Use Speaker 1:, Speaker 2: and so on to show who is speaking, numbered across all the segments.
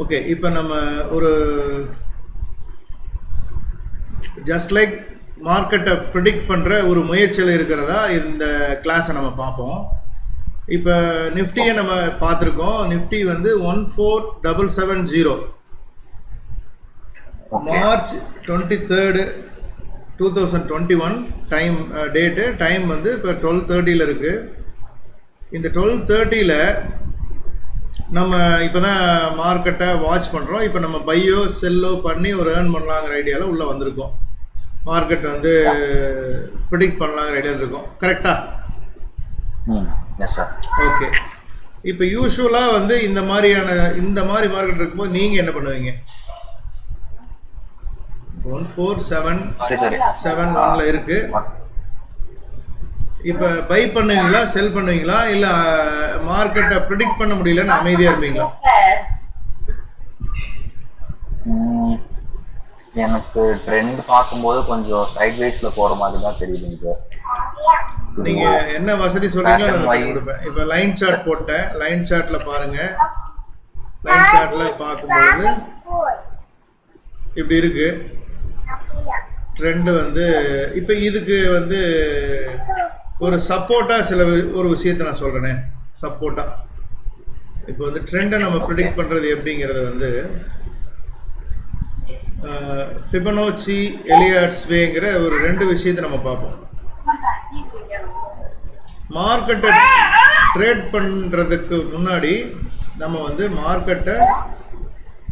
Speaker 1: Okay, இப்போ நம்ம ஒரு ஜஸ்ட் லைக் மார்க்கெட்டை ப்ரிடிக்ட் பண்ணுற ஒரு முயற்சியில் இருக்கிறதா இந்த கிளாஸை நம்ம பார்ப்போம். இப்போ நிஃப்டியை நம்ம பார்த்துருக்கோம். நிஃப்டி வந்து 14770 மார்ச் 23, 2021 டைம் டேட்டு. டைம் வந்து இப்போ 12:30 இருக்குது. இந்த 12:30 நம்ம இப்போ தான் மார்க்கெட்டை வாட்ச் பண்ணுறோம். இப்போ நம்ம பையோ செல்லோ பண்ணி ஒரு ஏர்ன் பண்ணலாங்கிற ஐடியாவில் உள்ளே வந்திருக்கோம். மார்க்கெட் வந்து ப்ரிடிக்ட் பண்ணலாங்கிற ஐடியாவில் இருக்கோம். கரெக்டா? ஓகே. இப்போ யூஸ்வலாக வந்து இந்த மாதிரி மார்க்கெட் இருக்கும்போது நீங்கள் என்ன பண்ணுவீங்க? 14771 இருக்கு. இப்போ பை பண்ணுவீங்களா, செல் பண்ணுவீங்களா, இல்லை மார்க்கெட்டை ப்ரிடிக்ட் பண்ண முடியலன்னு அமைதியாக இருப்பீங்களா?
Speaker 2: எனக்கு ட்ரெண்ட் பார்க்கும்போது கொஞ்சம் சைட் வைஸ்ல போற மாதிரி தான் தெரியுதுங்க.
Speaker 1: நீங்க என்ன வசதி சொல்றீங்களோ அதை கொடுப்பேன். இப்போ லைன் சார்ட் போட்டேன். லைன் சார்ட்ல பாருங்க. லைன் சார்ட்ல பார்க்கும்போது இப்படி இருக்கு ட்ரெண்ட் வந்து. இப்போ இதுக்கு வந்து ஒரு சப்போர்ட்டா ஒரு விஷயத்தை நான் சொல்றேனே. சப்போர்ட்டா இப்போ வந்து ட்ரெண்டை நம்ம ப்ரிடிக்ட் பண்றது எப்படிங்கிறது வந்து ஃபிபனோச்சி எலியாட்ஸ் வேங்கிற ஒரு 2 விஷயத்தை நம்ம பார்ப்போம். மார்க்கெட்டை ட்ரேட் பண்ணுறதுக்கு முன்னாடி நம்ம வந்து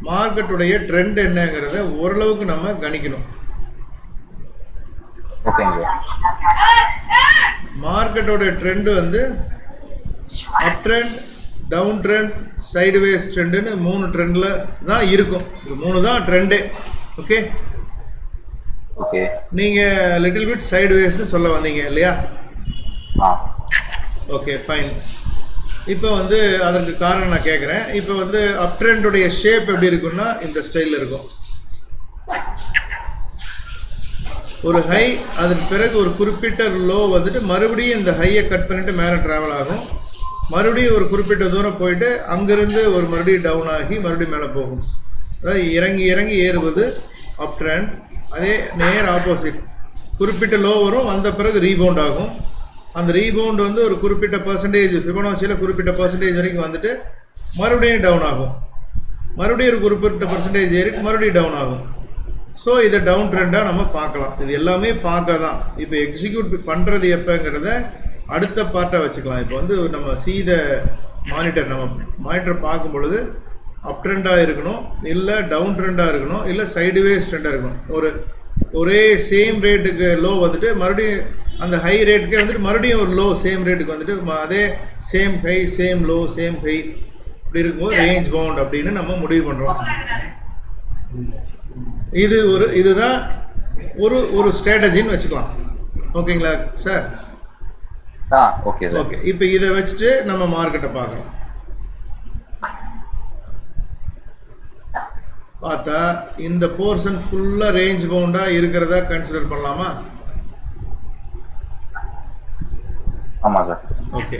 Speaker 1: மார்க்கெட்டுடைய ட்ரெண்ட் என்னங்கிறத ஓரளவுக்கு நம்ம கணிக்கணும். மார்க்கெட்டோட ட்ரெண்ட் வந்து up trend, down trend, sideways ட்ரெண்டுன்னு 3 ட்ரெண்டில் தான் இருக்கும். இது 3 தான் ட்ரெண்டே. ஓகே, நீங்கள் லிட்டில் பிட் சைடுவேஸ்னு சொல்ல வந்தீங்க இல்லையா? Okay, fine. இப்போ வந்து அதற்கு காரணம் நான் கேட்குறேன். இப்போ வந்து அப் ட்ரெண்டுடைய ஷேப் எப்படி இருக்குன்னா இந்த ஸ்டைலில் இருக்கும். ஒரு ஹை, அதன் பிறகு ஒரு குறிப்பிட்ட லோ வந்துட்டு மறுபடியும் இந்த ஹையை கட் பண்ணிட்டு மேலே ட்ராவல் ஆகும். மறுபடியும் ஒரு குறிப்பிட்ட தூரம் போயிட்டு அங்கிருந்து ஒரு மறுபடியும் டவுன் ஆகி மறுபடியும் மேலே போகும். அதாவது இறங்கி இறங்கி ஏறுவது அப் ட்ரெண்ட். அதே நேர் ஆப்போசிட், குறிப்பிட்ட லோ வரும், வந்த பிறகு ரீபவுண்ட் ஆகும். அந்த ரீபவுண்ட் வந்து ஒரு குறிப்பிட்ட பர்சன்டேஜ், ஃபிபனோச்சியில் குறிப்பிட்ட பர்சன்டேஜ் வரைக்கும் வந்துட்டு மறுபடியும் டவுன் ஆகும். மறுபடியும் ஒரு குறிப்பிட்ட பர்சன்டேஜ் ஏறி மறுபடியும் டவுன் ஆகும். ஸோ இதை டவுன் ட்ரெண்டாக நம்ம பார்க்கலாம். இது எல்லாமே பார்க்க தான். இப்போ எக்ஸிக்யூட் பண்ணுறது எப்போங்கிறத அடுத்த பார்ட்டாக வச்சுக்கலாம். இப்போ வந்து நம்ம சீத மானிட்டர், நம்ம மானிட்டர் பார்க்கும் பொழுது அப் ட்ரெண்டாக இருக்கணும், இல்லை டவுன் ட்ரெண்டாக இருக்கணும், இல்லை சைடுவேஸ் ட்ரெண்டாக இருக்கணும். ஒரே சேம் ரேட்டுக்கு லோ வந்துட்டு மறுபடியும் அந்த ஹை ரேட்டுக்கே வந்துட்டு மறுபடியும் ஒரு லோ சேம் ரேட்டுக்கு வந்துட்டு அதே same high same low same high இப்படி இருக்கும்போது ரேஞ்ச் பவுண்ட் அப்படின்னு நம்ம முடிவு பண்ணுறோம். இதுதான் ஒரு ஸ்ட்ராட்டஜின்னு வச்சுக்கலாம். ஓகேங்களா சார்?
Speaker 2: ஓகே.
Speaker 1: இப்போ இதை வச்சுட்டு நம்ம மார்க்கெட்டை பார்க்குறோம். பார்த்தா இந்த போர்ஷன் ஃபுல்லாக ரேஞ்ச் பவுண்டாக இருக்கிறதா கன்சிடர் பண்ணலாமா?
Speaker 2: ஆமாம் சார்.
Speaker 1: ஓகே,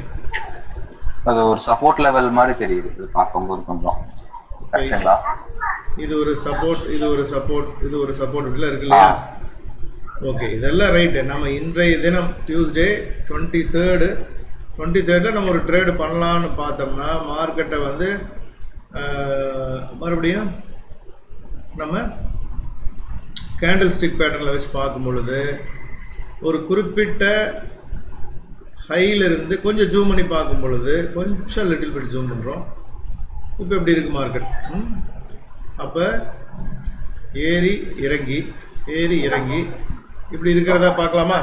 Speaker 2: அது ஒரு சப்போர்ட் லெவல் மாதிரி தெரியுது இது பார்க்கும்போது கொஞ்சம்.
Speaker 1: இது ஒரு சப்போர்ட், இது ஒரு சப்போர்ட், இது ஒரு சப்போர்ட் இப்படிலாம் இருக்கு இல்லையா? ஓகே, இதெல்லாம் ரைட்டு. நம்ம இன்றைய தினம் டியூஸ்டே 23 நம்ம ஒரு ட்ரேடு பண்ணலான்னு பார்த்தோம்னா மார்க்கெட்டை வந்து மறுபடியும் நம்ம கேண்டில் ஸ்டிக் பேட்டர்னில் வச்சு பார்க்கும் பொழுது ஒரு குறிப்பிட்ட ஹையிலிருந்து கொஞ்சம் ஜூம் பண்ணி பார்க்கும் பொழுது கொஞ்சம் லிட்டில் பிட் ஜூம் பண்ணுறோம். இப்போ எப்படி இருக்குது மார்க்கெட்? அப்போ ஏறி இறங்கி இப்படி இருக்கிறதா பார்க்கலாமா?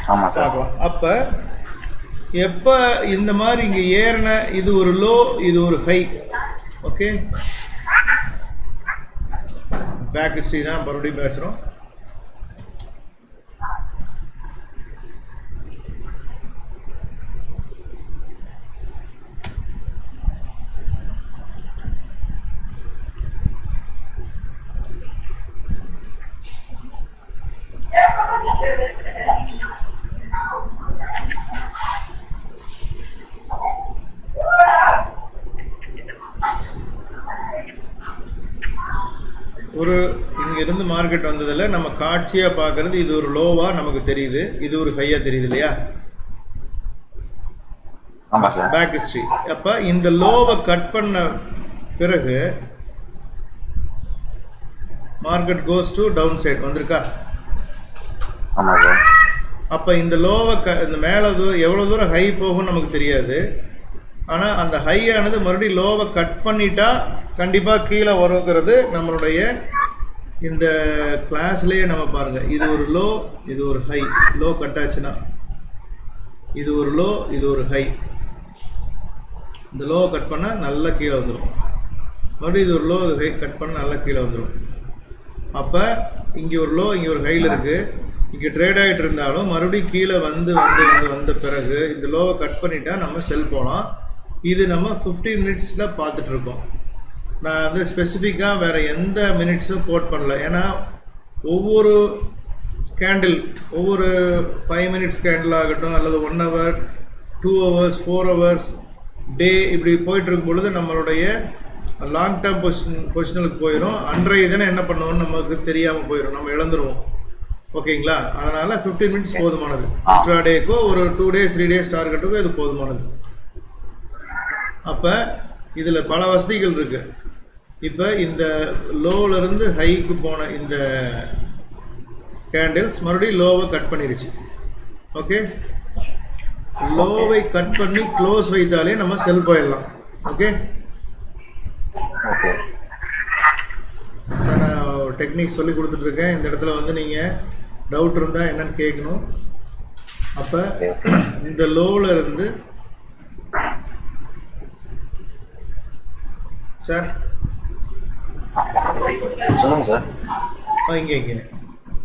Speaker 1: பார்க்கலாம். அப்போ எப்போ இந்த மாதிரி இங்கே ஏறின இது ஒரு லோ, இது ஒரு ஹை. ஓகே, பேக் ஹிஸ்ட்ரி தான் மறுபடியும் பேசுகிறோம். ஒரு இங்கிருந்து மார்க்கெட் வந்ததில் நம்ம காட்சியாக பார்க்குறது இது ஒரு லோவாக நமக்கு தெரியுது, இது ஒரு ஹையாக தெரியுது இல்லையா?
Speaker 2: ஆமாம் சார்.
Speaker 1: Back history. அப்போ இந்த லோவை கட் பண்ண பிறகு market goes to down side வந்திருக்கா?
Speaker 2: ஆமாம் சார்.
Speaker 1: அப்போ இந்த லோவை இந்த மேலே எவ்வளோ தூரம் ஹை போகும்னு நமக்கு தெரியாது. ஆனால் அந்த ஹையானது மறுபடியும் லோவை கட் பண்ணிட்டா கண்டிப்பாக கீழே வருங்கிறது நம்மளுடைய இந்த கிளாஸ்லேயே நம்ம பாருங்கள். இது ஒரு லோ, இது ஒரு ஹை. லோ கட் ஆச்சுன்னா இது ஒரு லோ, இது ஒரு ஹை. இந்த லோவை கட் பண்ணால் நல்லா கீழே வந்துடும். மறுபடியும் இது ஒரு லோ, இது ஹை கட் பண்ணால் நல்லா கீழே வந்துடும். அப்போ இங்கே ஒரு லோ, இங்கே ஒரு ஹையில் இருக்குது. இங்கே ட்ரேட் ஆகிட்டு இருந்தாலும் மறுபடியும் கீழே வந்த பிறகு இந்த லோவை கட் பண்ணிட்டா நம்ம செல் போகலாம். இது நம்ம 15 மினிட்ஸில் பார்த்துட்ருக்கோம். நான் வந்து ஸ்பெசிஃபிக்காக வேறு எந்த மினிட்ஸும் கோட் பண்ணல. ஏன்னா ஒவ்வொரு கேண்டில், ஒவ்வொரு 5 மினிட்ஸ் கேண்டில் ஆகட்டும், அல்லது 1 hour, 2 hours, 4 hours, டே இப்படி போயிட்டுருக்கும் பொழுது நம்மளுடைய லாங் டேர்ம் பொசிஷனுக்கு போயிடும். அன்றைய தினம் என்ன பண்ணுவோம்னு நமக்கு தெரியாமல் போயிடும், நம்ம இழந்துருவோம். ஓகேங்களா? அதனால் 15 மினிட்ஸ் போதுமானது. இன்ட்ராடேக்கோ ஒரு 2 days 3 days டார்கெட்டுக்கோ இது போதுமானது. அப்போ இதில் பல வசதிகள் இருக்குது. இப்போ இந்த லோவிலேருந்து ஹைக்கு போன இந்த கேண்டில்ஸ் மறுபடியும் லோவை கட் பண்ணிடுச்சு. ஓகே, லோவை கட் பண்ணி க்ளோஸ் வைத்தாலே நம்ம செல் போயிடலாம். ஓகே சார், நான் டெக்னிக் சொல்லி கொடுத்துட்ருக்கேன். இந்த இடத்துல வந்து நீங்கள் டவுட் இருந்தால் என்னன்னு கேட்கணும். அப்போ இந்த லோவில் இருந்து சார்
Speaker 2: சொல்லுங்கள் சார்.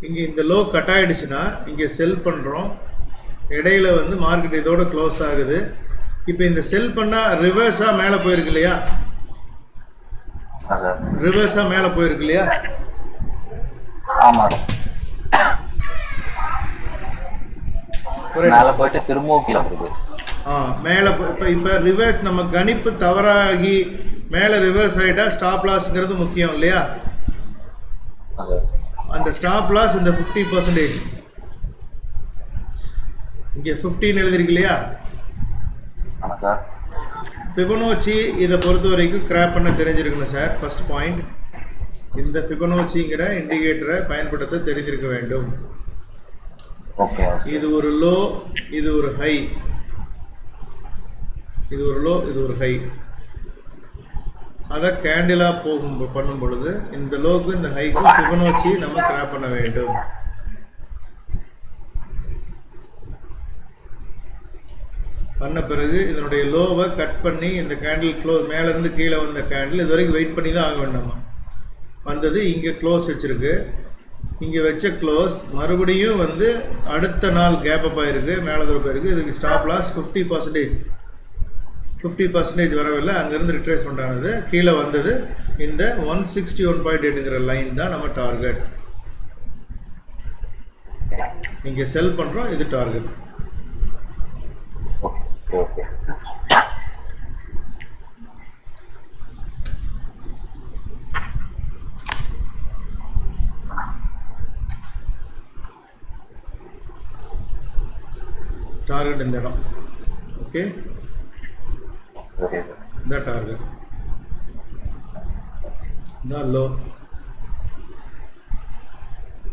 Speaker 1: இங்கே இந்த லோ கட் ஆகிடுச்சுன்னா இங்கே செல் பண்ணுறோம். இடையில வந்து மார்க்கெட் இதோட க்ளோஸ் ஆகுது. இப்போ இந்த செல் பண்ணால் ரிவர்ஸாக மேலே போயிருக்கு இல்லையா? ரிவர்ஸாக மேலே போயிருக்கு இல்லையா?
Speaker 2: ஆமாம். மேலே போயிட்டு திரும்பவும் கீழே போகுது.
Speaker 1: மேலே இப்போ ரிவர்ஸ் நம்ம கணிப்பு தவறாகி மேலே ரிவர்ஸ் ஆகிட்டா ஸ்டாப் லாஸ்ங்கிறது முக்கியம் இல்லையா? அந்த ஸ்டாப் லாஸ் இந்த 50%. இங்கே 15 எழுதிருக்கு இல்லையா? ஃபிபனோச்சி இதை பொறுத்த வரைக்கும் கிராப் பண்ண தெரிஞ்சிருக்கணும் சார். ஃபர்ஸ்ட் பாயிண்ட், இந்த ஃபிபனோச்சிங்கிற இண்டிகேட்டரை பயன்படுத்த தெரிந்திருக்க வேண்டும். இது ஒரு லோ, இது ஒரு ஹை, இது ஒரு லோ, இது ஒரு ஹை. அதை கேண்டிலாக பண்ணும் பொழுது இந்த லோக்கு இந்த ஹைக்கு ஃபிபனோச்சி நம்ம கிராப் பண்ண வேண்டும். பண்ண பிறகு இதனுடைய லோவை கட் பண்ணி இந்த கேண்டில் க்ளோஸ், மேலேருந்து கீழே வந்த கேண்டில் இது வரைக்கும் வெயிட் பண்ணி தான் ஆக வேண்டாமா? வந்தது இங்கே க்ளோஸ் வச்சுருக்கு. இங்கே வச்ச க்ளோஸ் மறுபடியும் வந்து அடுத்த நாள் கேப் அப் ஆகிருக்கு, மேலே தூரம் போயிருக்கு. இதுக்கு ஸ்டாப் லாஸ் 50% வரவில்லை. அங்கேருந்து ரிட்ரேஸ்மெண்ட் ஆனது, கீழே வந்தது. இந்த 161.8ங்கிற லைன் தான் நம்ம டார்கெட். இங்கே செல் பண்ணுறோம், இது டார்கெட். டார்கெட் இந்த இடம். ஓகே, இந்த டார்கெட் இந்த லோ,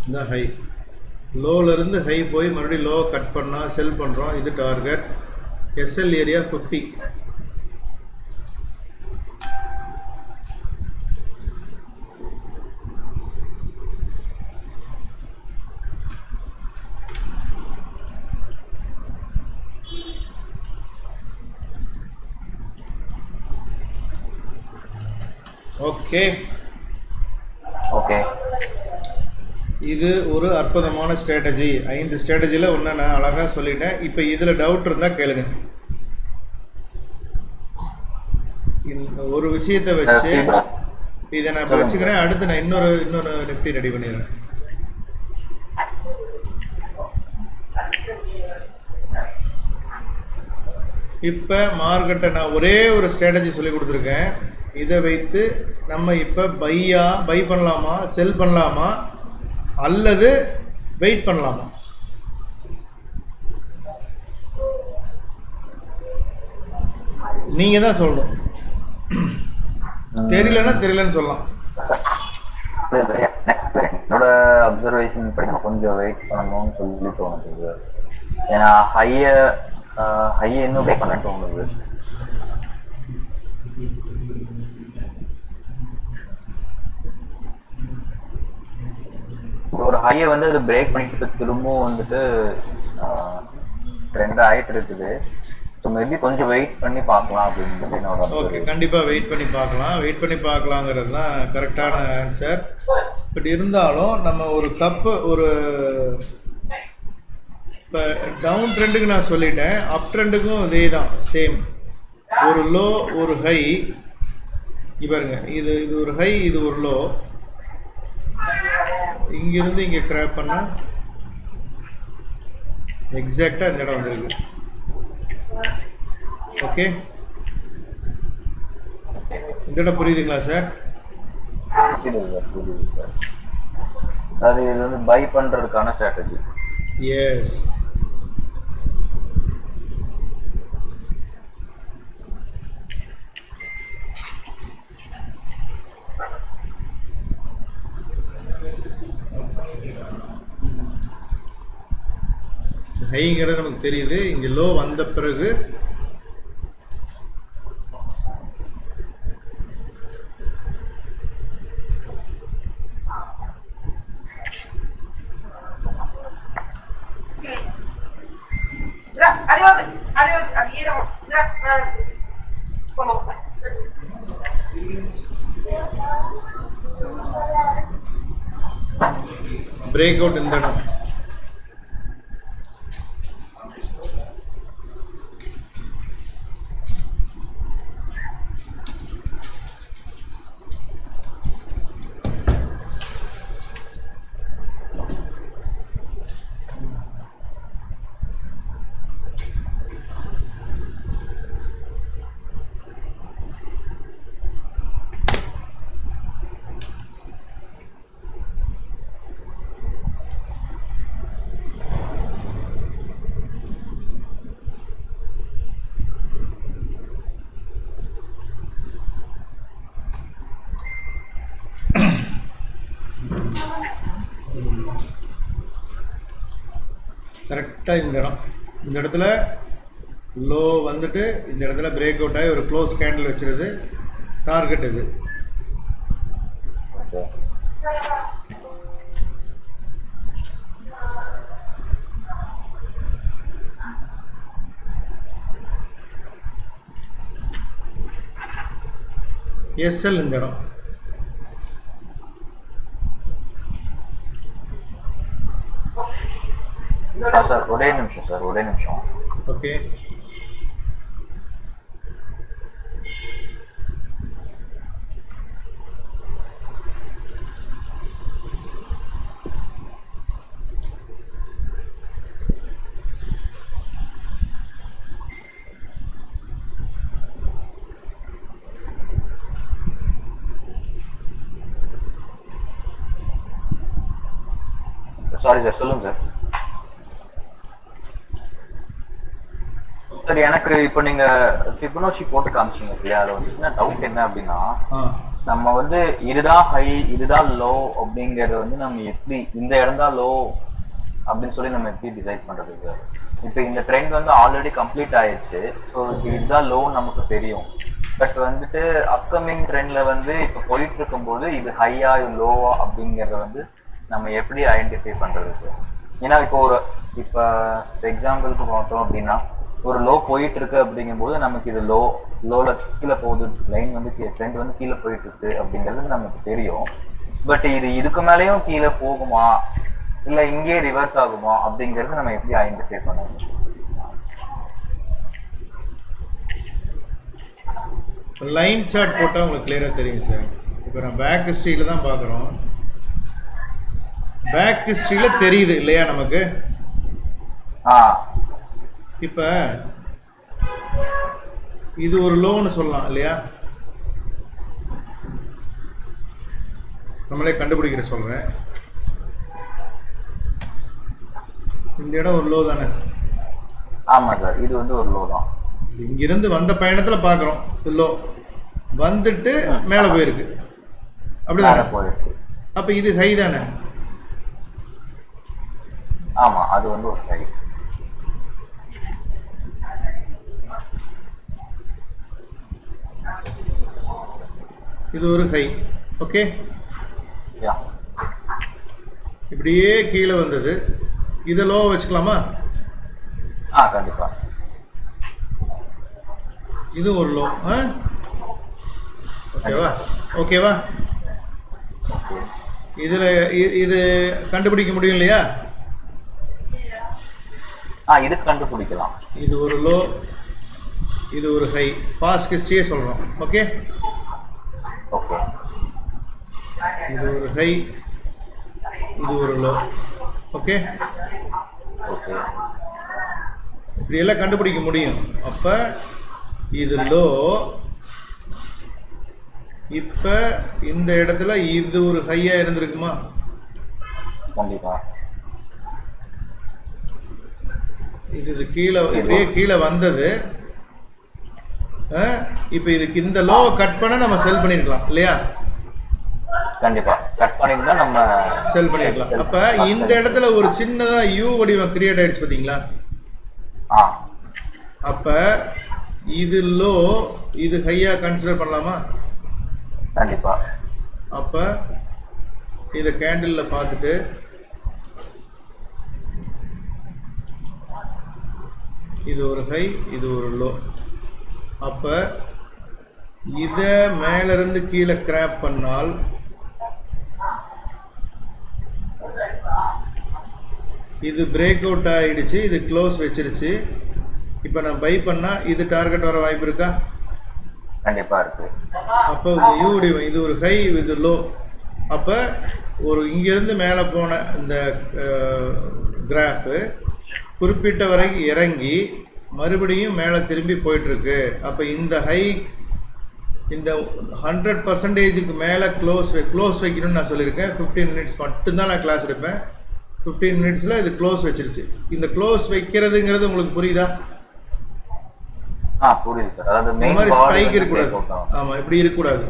Speaker 1: இந்த ஹை. லோவிலேருந்து ஹை போய் மறுபடியும் லோ கட் பண்ணால் செல் பண்ணுறோம், இது டார்கெட். SL area 50. ஓகே, இது ஒரு அற்புதமான ஸ்ட்ராட்டஜி. 5 ஸ்ட்ராட்டஜியில் ஒன்று நான் அழகாக சொல்லிட்டேன். இப்போ இதில் டவுட் இருந்தால் கேளுங்க. இந்த ஒரு விஷயத்தை வச்சு இதை நான் இப்போ வச்சுக்கிறேன். அடுத்து நான் இன்னொரு நிஃப்டி ரெடி பண்ணிடுறேன். இப்போ மார்க்கெட்டை நான் ஒரே ஒரு ஸ்ட்ராட்டஜி சொல்லி கொடுத்துருக்கேன். இதை வைத்து நம்ம இப்போ பை பண்ணலாமா, செல் பண்ணலாமா, அல்லது வெயிட் பண்ணலாமா? நீங்கள் தான் சொல்லணும். தெரியலன்னு சொல்லலாம்.
Speaker 2: என்னோட அப்சர்வேஷன் படி கொஞ்சம் வெயிட் பண்ணணும்னு சொல்லி தோணுது. ஏன்னா ஹையை இன்னும் வெயிட் பண்ண தோணுது. ஒரு ஹையை வந்து அது பிரேக் பண்ணிட்டு திரும்பவும் வந்துட்டு ட்ரெண்ட் ஆகிட்டு இருக்குது. ஸோ மேபி கொஞ்சம் வெயிட் பண்ணி பார்க்கலாம் அப்படின்னு என்னோட.
Speaker 1: ஓகே, கண்டிப்பாக வெயிட் பண்ணி பார்க்கலாம். வெயிட் பண்ணி பார்க்கலாங்கிறது தான் கரெக்டான ஆன்சர். பட் இருந்தாலும் நம்ம ஒரு கப்பு ஒரு இப்போ டவுன் ட்ரெண்டுக்கு நான் சொல்லிட்டேன், அப் ட்ரெண்டுக்கும் இதே தான் சேம். ஒரு லோ ஒரு ஹை, பாருங்க, இது ஒரு ஹை, இது ஒரு லோ. இங்கிருந்து இங்கே கிராப் பண்ணால் எக்ஸாக்டாக இந்த இடம் வந்துருக்கு. ஓகே, இந்த இடம் புரியுதுங்களா சார்?
Speaker 2: அது இது வந்து பை பண்ணுறதுக்கான ஸ்ட்ராட்டஜி.
Speaker 1: எஸ். ஹைங்கிறது நமக்கு தெரியுது. இங்கே லோ வந்த பிறகு பிரேக் அவுட் இந்த இடம். கரெக்டாக இந்த இடத்துல லோ வந்துட்டு இந்த இடத்துல பிரேக் அவுட் ஆகி ஒரு க்ளோஸ் கேண்டில் வச்சிருது. டார்கெட் இது. எஸ்எல் இந்த இடம்.
Speaker 2: சார் ஒரே நிமிஷம்.
Speaker 1: ஓகே,
Speaker 2: சாரி சார், சொல்லுங்க சார். சார் எனக்கு இப்போ நீங்க ஃபிபொனாச்சி போட்டு காமிச்சீங்க இல்லையா, அது வந்து சின்ன டவுட் என்ன அப்படின்னா, நம்ம வந்து இதுதான் ஹை இதுதான் லோ அப்படிங்கறது வந்து நம்ம எப்படி இந்த இடம் தான் லோ அப்படின்னு சொல்லி நம்ம எப்படி டிசைட் பண்றது சார்? இப்போ இந்த ட்ரெண்ட் வந்து ஆல்ரெடி கம்ப்ளீட் ஆயிடுச்சு. ஸோ இதுதான் லோ நமக்கு தெரியும். பட் வந்துட்டு அப்கமிங் ட்ரெண்ட்ல வந்து இப்போ போயிட்டு இருக்கும்போது இது ஹையா இது லோவா அப்படிங்கறத வந்து நம்ம எப்படி ஐடென்டிஃபை பண்றது சார்? ஏன்னா இப்போ எக்ஸாம்பிளுக்கு பார்த்தோம் அப்படின்னா, ஒரு லோ போயிட்டு இருக்கு அப்படிங்கும்போது நமக்கு இது லோல கீழே போகுது, லைன் வந்து ட்ரெண்ட் வந்து கீழே போயிட்டு இருக்கு அப்படிங்கிறது நமக்கு தெரியும். பட் இதுக்கு மேலேயும் கீழே போகுமா இல்ல இங்கே ரிவர்ஸ் ஆகுமா அப்படிங்கிறது நம்ம எப்படி ஐடென்டிஃபை பண்ணுவோம்?
Speaker 1: லைன் சார்ட் போட்டால் உங்களுக்கு கிளியராக தெரியும் சார். இப்போ நான் பேக் ஹிஸ்ட்ரியில் தான் பார்க்குறோம். பேக் ஹிஸ்ட்ரியில் தெரியுது இல்லையா நமக்கு? இப்போ இது ஒரு லோன்னு சொல்லலாம் இல்லையா? நம்மளே கண்டுபிடிக்கிற சொல்கிறேன். இந்த இடம் ஒரு லோ தானே?
Speaker 2: ஆமாம் சார், இது வந்து ஒரு லோ தான்.
Speaker 1: இங்கிருந்து வந்த பயணத்தில் பார்க்குறோம் லோ வந்துட்டு மேலே போயிருக்கு, அப்படிதானே
Speaker 2: போயிருக்கு.
Speaker 1: அப்போ இது ஹை தானே?
Speaker 2: ஆமாம், அது வந்து ஒரு ஹை.
Speaker 1: இது ஒரு ஹை. ஓகே,
Speaker 2: யா.
Speaker 1: இப்படியே கீழே வந்தது, இதை லோ வச்சுக்கலாமா?
Speaker 2: கண்டிப்பா.
Speaker 1: இது ஒரு லோ. ஓகேவா? ஓகேவா? இதுல இது கண்டுபிடிக்க முடியும் இல்லையா?
Speaker 2: இது கண்டுபிடிக்கலாம்.
Speaker 1: இது ஒரு லோ, இது ஒரு ஹை. பாஸ்ட் ஹிஸ்டரியே சொல்றோம். Okay,
Speaker 2: okay.
Speaker 1: இது ஒரு ஹை, இது ஒரு லோ. Okay,
Speaker 2: okay.
Speaker 1: இப்படி எல்லாம் கண்டுபிடிக்க முடியும். அப்ப இது லோ, இப்ப இந்த இடத்துல இது ஒரு ஹையா இருந்திருக்குமா?
Speaker 2: கண்டிப்பா.
Speaker 1: இது கீழே இப்படியே கீழே வந்தது. இப்ப இதுக்கு இந்த லோ கட் பண்ண நம்ம செல் பண்ணிருக்கலாம் இல்லையா?
Speaker 2: கண்டிப்பா கட் பண்ணிருந்தா நம்ம
Speaker 1: செல் பண்ணிருக்கலாம். அப்ப இந்த இடத்துல ஒரு சின்னதா யூ வடிவம் கிரியேட் ஆயிடுச்சு பாத்தீங்களா? அப்ப இது லோ, இது ஹையா கன்சிடர் பண்ணலாமா?
Speaker 2: கண்டிப்பா.
Speaker 1: அப்ப இத கேண்டில்ல பார்த்துட்டு இது ஒரு ஹை, இது ஒரு லோ. அப்ப இத மேல இருந்து கீழே கிராப் பண்ணால் இது பிரேக் அவுட் ஆயிடுச்சு, இது க்ளோஸ் வச்சிருச்சு. இப்போ நான் பை பண்ணா இது டார்கெட் வர வாய்ப்பு இருக்கா?
Speaker 2: கண்டிப்பா இருக்கு.
Speaker 1: அப்போ இந்த யூ வடிவம் இது ஒரு ஹை, இது லோ. அப்போ ஒரு இங்கிருந்து மேலே போன இந்த கிராஃபு குறிப்பிட்ட வரைக்கும் இறங்கி மறுபடியும் மேலே திரும்பி போயிட்டுருக்கு. அப்போ இந்த ஹை இந்த 100% மேலே க்ளோஸ் வைக்கணும்னு நான் சொல்லியிருக்கேன். 15 மினிட்ஸ் மட்டும்தான் நான் கிளாஸ் எடுப்பேன். 15 மினிட்ஸில் இது க்ளோஸ் வச்சிருச்சு. இந்த க்ளோஸ் வைக்கிறதுங்கிறது உங்களுக்கு புரியுதா?
Speaker 2: புரியுது சார். அதாவது
Speaker 1: இந்த மாதிரி ஸ்பைக் இருக்கக்கூடாது. ஆமாம், இப்படி இருக்கக்கூடாது.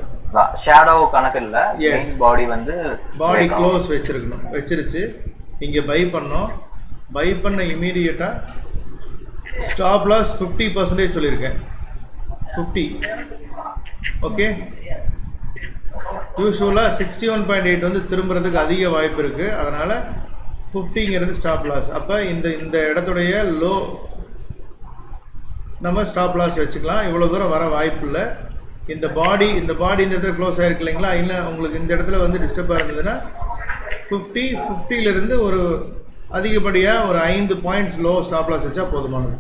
Speaker 2: ஷேடோ கணக்கு இல்ல, எஸ் பாடி வந்து
Speaker 1: பாடி க்ளோஸ் வச்சிருக்கணும். வச்சிருச்சு. இங்கே பை பண்ணோம். பை பண்ண இமீடியட்டா ஸ்டாப் லாஸ் 50% சொல்லியிருக்கேன். 50. ஓகே, யூஸ்வலாக 61.8 வந்து திரும்புறதுக்கு அதிக வாய்ப்பு இருக்குது. அதனால் 50ங்கிறது ஸ்டாப் லாஸ். அப்போ இந்த இடத்துடைய லோ நம்ம ஸ்டாப் லாஸ் வச்சுக்கலாம். இவ்வளோ தூரம் வர வாய்ப்பு இல்லை. இந்த பாடி இந்த இடத்துல க்ளோஸ் ஆகிருக்கு இல்லைங்களா? இல்லை உங்களுக்கு இந்த இடத்துல வந்து டிஸ்டர்பாக இருந்ததுன்னா 50லேருந்து ஒரு அதிகப்படியாக ஒரு 5 பாயிண்ட்ஸ் லோ ஸ்டாப் லாஸ் வச்சா போதுமானது.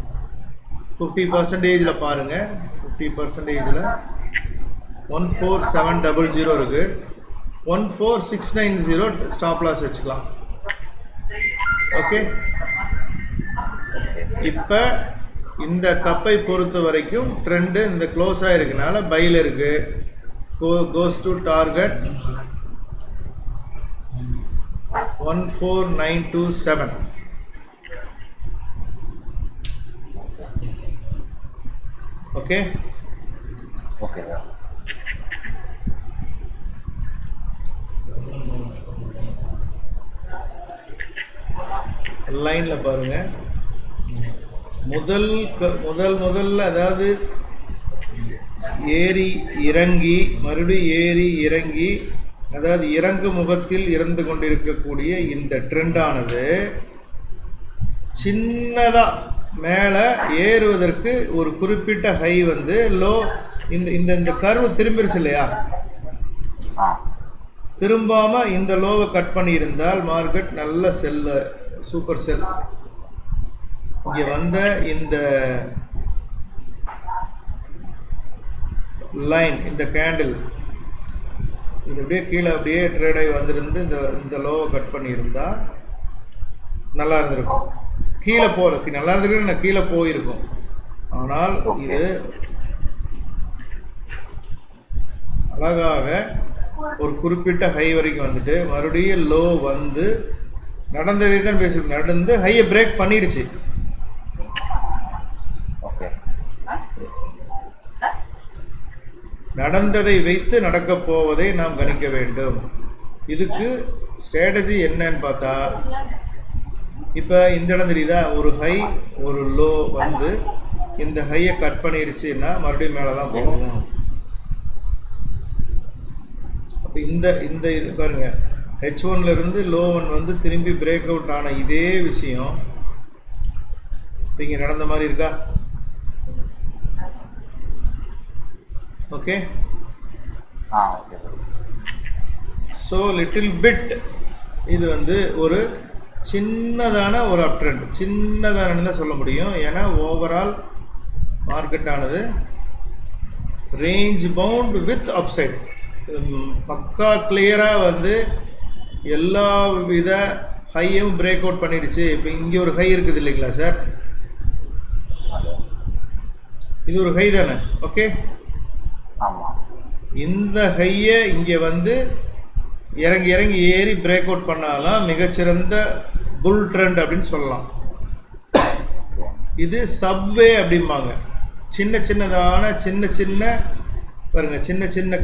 Speaker 1: 50%ல் பாருங்கள். 50%ல் 14700 இருக்குது. 14690 ஸ்டாப் லாஸ் வச்சுக்கலாம். ஓகே, இப்போ இந்த கப்பை பொறுத்த வரைக்கும் ட்ரெண்டு இந்த க்ளோஸ் ஆகிருக்கனால பையில் இருக்குது. Goes to target 14927. Okay,
Speaker 2: okay.
Speaker 1: லைன்ல பாருங்க. முதல்ல அதாவது ஏறி இறங்கி மறுபடியும் ஏறி இறங்கி, அதாவது இறங்கு முகத்தில் இருந்து கொண்டிருக்கக்கூடிய இந்த ட்ரெண்டானது சின்னதா மேலே ஏறுவதற்கு ஒரு குறிப்பிட்ட ஹை வந்து லோ, இந்த கர்வ் திரும்பிருச்சு இல்லையா? திரும்பாம இந்த லோவை கட் பண்ணியிருந்தால் மார்க்கெட் நல்ல செல்ல, சூப்பர் செல். இங்கே வந்த இந்த லைன், இந்த கேண்டில் இது அப்படியே கீழே அப்படியே ட்ரேட் ஆகி வந்திருந்து இந்த லோவை கட் பண்ணியிருந்தா நல்லா இருந்திருக்கும். கீழே போகிற நல்லா இருந்திருக்கு, நான் கீழே போயிருக்கும். ஆனால் இது அழகாக ஒரு குறிப்பிட்ட ஹை வரைக்கும் வந்துட்டு மறுபடியும் லோ வந்து நடந்ததே தான் பேசிட்டு நடந்து ஹையை பிரேக் பண்ணிடுச்சு. நடந்ததை வைத்து நடக்கப் போவதை நாம் கணிக்க வேண்டும். இதுக்கு ஸ்ட்ராட்டஜி என்னன்னு பார்த்தா, இப்போ இந்த இடம் தெரியுதா, ஒரு ஹை ஒரு லோ வந்து இந்த ஹையை கட் பண்ணிருச்சுன்னா மறுபடியும் மேலே தான் போகணும். அப்போ இந்த இது பாருங்க, H1 இருந்து லோ 1 வந்து திரும்பி பிரேக் அவுட் ஆன இதே விஷயம் இங்கே நடந்த மாதிரி இருக்கா? ஓகே, ஸோ லிட்டில் பிட் இது வந்து ஒரு சின்னதான ஒரு அப் ட்ரெண்ட், சின்னதானு தான் சொல்ல முடியும். ஏன்னா ஓவரால் மார்க்கெட் ஆனது ரேஞ்ச் பவுண்ட் வித் அப்சைட் பக்கா கிளியராக வந்து எல்லா வித ஹையும் பிரேக் அவுட் பண்ணிடுச்சு. இப்போ இங்கே ஒரு ஹை இருக்குது இல்லைங்களா சார், இது ஒரு ஹை தானே? ஓகே, இந்த ஹையை இங்கே வந்து இறங்கி இறங்கி ஏறி பிரேக் அவுட் பண்ணாதான் மிகச்சிறந்த புல் ட்ரெண்ட் அப்படின்னு சொல்லலாம். இது சப்வே அப்படிம்பாங்க. சின்ன சின்னதான சின்ன சின்ன பாருங்கள், சின்ன சின்ன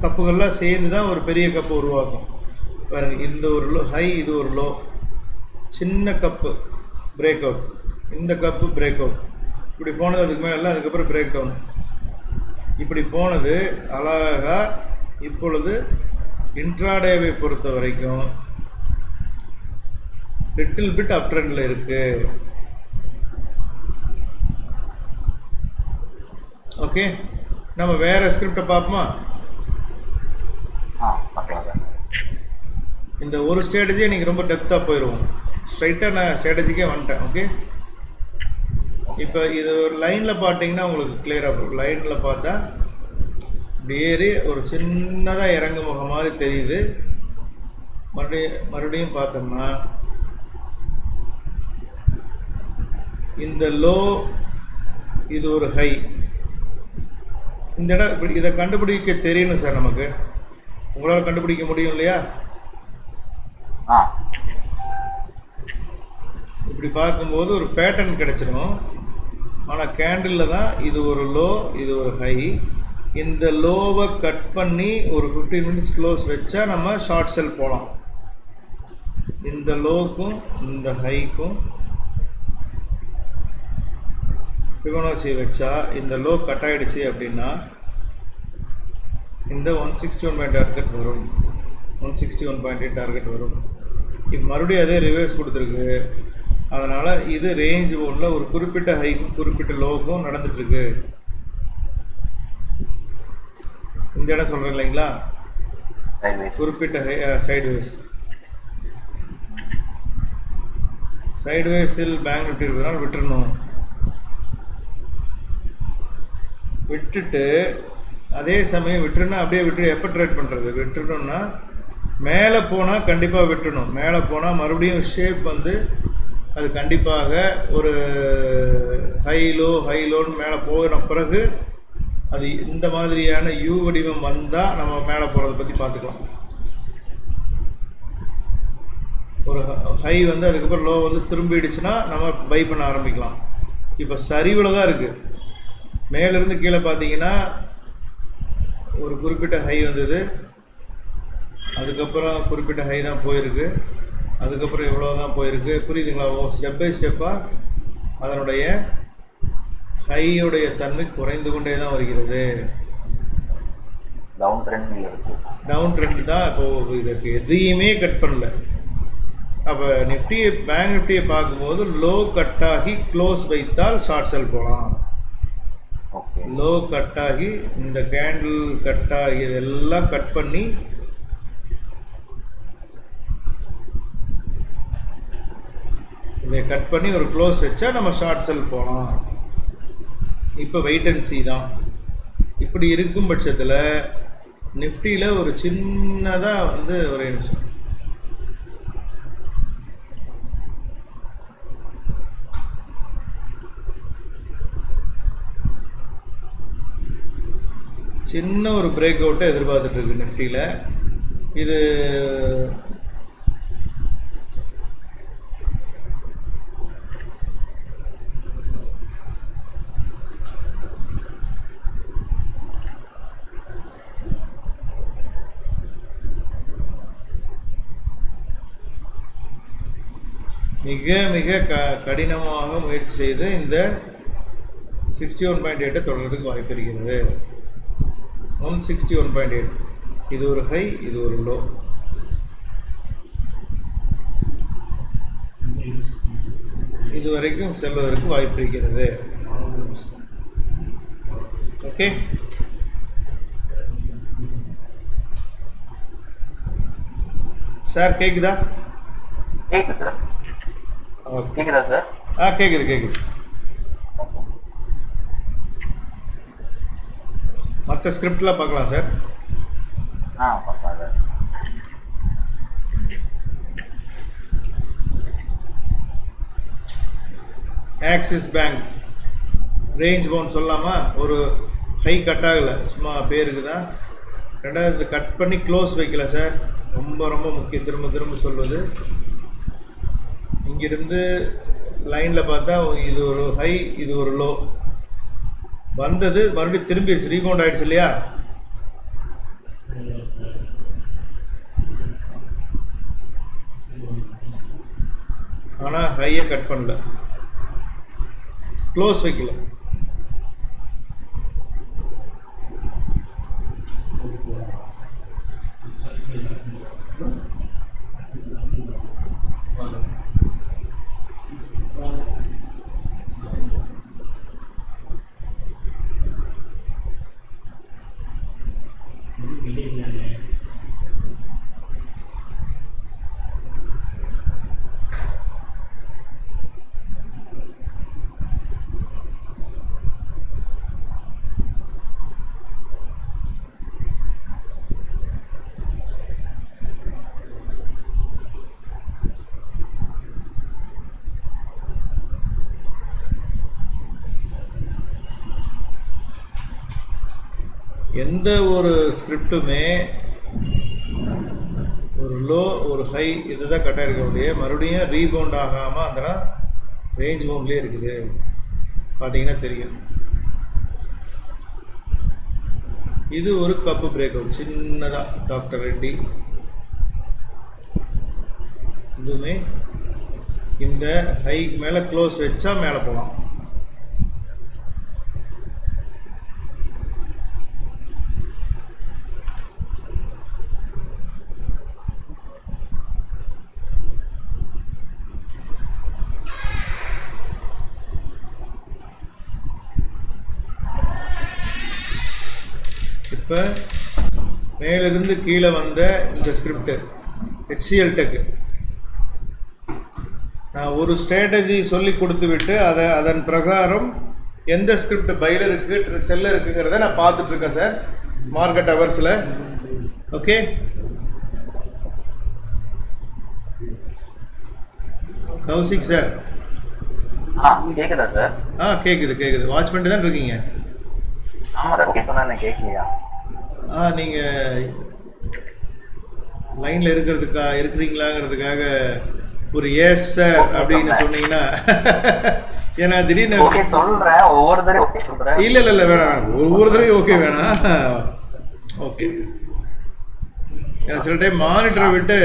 Speaker 1: கப்புகள்லாம் சேர்ந்து தான் ஒரு பெரிய கப்பு உருவாக்கும். பாருங்கள், இந்த ஒரு லோ ஹை, இது ஒரு லோ, சின்ன கப்பு பிரேக் அவுட், இந்த கப்பு பிரேக் அவுட், இப்படி போனது அதுக்கு மேலே இல்லை, அதுக்கப்புறம் பிரேக் டவுன், இப்படி போனது அழகாக. இப்பொழுது இன்ட்ராடேவை பொறுத்த வரைக்கும் லிட்டில் பிட் அப் ட்ரெண்டில் இருக்குது. ஓகே, நம்ம வேற ஸ்கிரிப்டை பார்ப்போமா? இந்த ஒரு ஸ்ட்ராட்டஜியை நீங்கள் ரொம்ப டெப்த்தாக போயிடுவோம். ஸ்ட்ரைட்டாக நான் ஸ்ட்ராட்டஜிக்கே வந்துட்டேன். ஓகே, இப்போ இது ஒரு லைனில் பார்த்தீங்கன்னா உங்களுக்கு கிளியராக போகும். லைனில் பார்த்தா இப்படி ஏறி ஒரு சின்னதாக இறங்கு முகம் மாதிரி தெரியுது. மறுபடியும் பார்த்தோம்னா இந்த லோ, இது ஒரு ஹை. இந்த இடம் இப்படி இதை கண்டுபிடிக்க தெரியணும் சார் நமக்கு. உங்களால் கண்டுபிடிக்க முடியும் இல்லையா? இப்படி பார்க்கும்போது ஒரு பேட்டர்ன் கிடைச்சிடும். ஆனால் கேண்டிலில் தான் இது ஒரு லோ, இது ஒரு ஹை. இந்த லோவை கட் பண்ணி ஒரு 15 மினிட்ஸ் க்ளோஸ் வச்சா நம்ம ஷார்ட் செல் போகலாம். இந்த லோக்கும் இந்த ஹைக்கும் ஃபிபோனாச்சி வச்சா இந்த லோ கட் ஆகிடுச்சு அப்படின்னா இந்த 161 டார்கெட் வரும், 161.8 டார்கெட் வரும். இப்போ மறுபடியும் அதே ரிவர்ஸ் கொடுத்துருக்கு. அதனால் இது ரேஞ்ச் ஒன்றில் ஒரு குறிப்பிட்ட ஹைக்கும் குறிப்பிட்ட லோவுக்கும் நடந்துட்டுருக்கு. இந்த இடம் சொல்கிறேன் இல்லைங்களா, குறிப்பிட்ட ஹை சைட்வேஸ். சைட்வேஸில் பேங்க் நிஃப்டி இருக்கிறதுனால விட்டுறணும். விட்டுட்டு அதே சமயம் விட்டுருன்னா அப்படியே விட்டு எப்போ ட்ரேட் பண்ணுறது? விட்டுட்டோம்னா மேலே போனால் கண்டிப்பாக விட்டுணும். மேலே போனால் மறுபடியும் ஷேப் வந்து அது கண்டிப்பாக ஒரு ஹை லோன்னு மேலே போகிற பிறகு அது இந்த மாதிரியான யூ வடிவம் வந்தால் நம்ம மேலே போகிறத பற்றி பார்த்துக்கலாம். ஒரு ஹை வந்து அதுக்கப்புறம் லோ வந்து திரும்பிடுச்சுன்னா நம்ம பை பண்ண ஆரம்பிக்கலாம். இப்போ சரிவில் தான் இருக்குது. மேலேருந்து கீழே பார்த்தீங்கன்னா ஒரு குறிப்பிட்ட ஹை வந்தது, அதுக்கப்புறம் குறிப்பிட்ட ஹை தான் போயிருக்கு, அதுக்கப்புறம் இவ்வளோ தான் போயிருக்கு. புரியுதுங்களா? ஸ்டெப் பை ஸ்டெப்பாக அதனுடைய ஹையுடைய தன்மை குறைந்து கொண்டே தான் வருகிறது. டவுன் ட்ரெண்ட் தான். இப்போது இதற்கு எதையுமே கட் பண்ணல. அப்போ நிஃப்டியை பேங்க் நிஃப்டியை பார்க்கும்போது லோ கட்டாகி க்ளோஸ் வைத்தால் ஷார்ட் செல் போகலாம். லோ கட்டாகி இந்த கேண்டில் கட்டாகி இதெல்லாம் கட் பண்ணி இதை கட் பண்ணி ஒரு க்ளோஸ் வச்சா நம்ம ஷார்ட் செல் போகலாம். இப்போ வெயிட் அண்ட் சீ தான். இப்படி இருக்கும் பட்சத்தில் நிஃப்டியில் ஒரு சின்னதாக வந்து ஒரே நிமிஷம் சின்ன ஒரு பிரேக் அவுட்டை எதிர்பார்த்துட்ருக்கு நிஃப்டியில். இது மிக மிக கடினமாக முயற்சி செய்து இந்த 61.8 தொடர்றதுக்கு வாய்ப்பு இருக்கிறது. 161.8 இது ஒரு ஹை, இது ஒரு லோ. இது வரைக்கும் செல்வதற்கு வாய்ப்பு இருக்கிறது. ஓகே, சார் கேக்குதா?
Speaker 2: கேக்குது சார். கேக்குதா சார்?
Speaker 1: கேக்குது. மற்ற ஸ்கிரிப்ட்லாம் பார்க்கலாம் சார்.
Speaker 2: பார்க்கலாம் sir.
Speaker 1: Axis bank range bound சொல்லலாமா? ஒரு ஹை கட் ஆகலை, சும்மா பேருக்கு தான். ரெண்டாவது கட் பண்ணி க்ளோஸ் வைக்கல சார், ரொம்ப ரொம்ப முக்கியம். திரும்ப சொல்வது, இங்கிருந்து லைனில் பார்த்தா இது ஒரு ஹை, இது ஒரு லோ வந்தது, மறுபடியும் திரும்பிடுச்சு, ரீபவுண்ட் ஆகிடுச்சு இல்லையா? ஆனால் ஹையை கட் பண்ணல, க்ளோஸ் வைக்கல. எந்த ஒரு ஸ்கிரிப்டுமே ஒரு லோ ஒரு ஹை இது தான் கட்டாக இருக்க முடியாது. மறுபடியும் ரீபவுண்ட் ஆகாமல் அந்த ரேஞ்ச் பவுண்ட்லேயே இருக்குது, பார்த்தீங்கன்னா தெரியும். இது ஒரு கப்பு பிரேக் அவுட் சின்னதாக டாக்டர் ரெட்டி. இதுவுமே இந்த ஹைக்கு மேலே க்ளோஸ் வச்சா மேலே போகலாம். இப்போ மேலிருந்து கீழே வந்த இந்த ஸ்கிரிப்ட் ஹெச்சிஎல் டெக், நான் ஒரு ஸ்ட்ராட்டஜி சொல்லி கொடுத்து விட்டு அதன் பிரகாரம் எந்த ஸ்கிரிப்ட் பையில் இருக்குது செல்ல இருக்குங்கிறத நான் பார்த்துட்ருக்கேன் சார் மார்க்கெட் ஹவர்ஸில். ஓகே, கௌசிக் சார்
Speaker 2: கேக்குதா சார்?
Speaker 1: கேக்குது. வாட்ச் பண்ணிட்டு தான் இருக்கீங்க?
Speaker 2: கேட்கலையா?
Speaker 1: நீங்கள் லைனில் இருக்கிறீங்களாங்கிறதுக்காக ஒரு எஸ் சார் அப்படின்னு சொன்னீங்கன்னா, ஏன்னா திடீர்னு
Speaker 2: சொல்கிறேன் ஒவ்வொரு தடவை சொல்கிறேன்.
Speaker 1: இல்லை வேணாம், ஒவ்வொரு தடவையும் ஓகே வேணாம். ஓகே, ஏன்னா சில டைம் மானிட்டரை விட்டு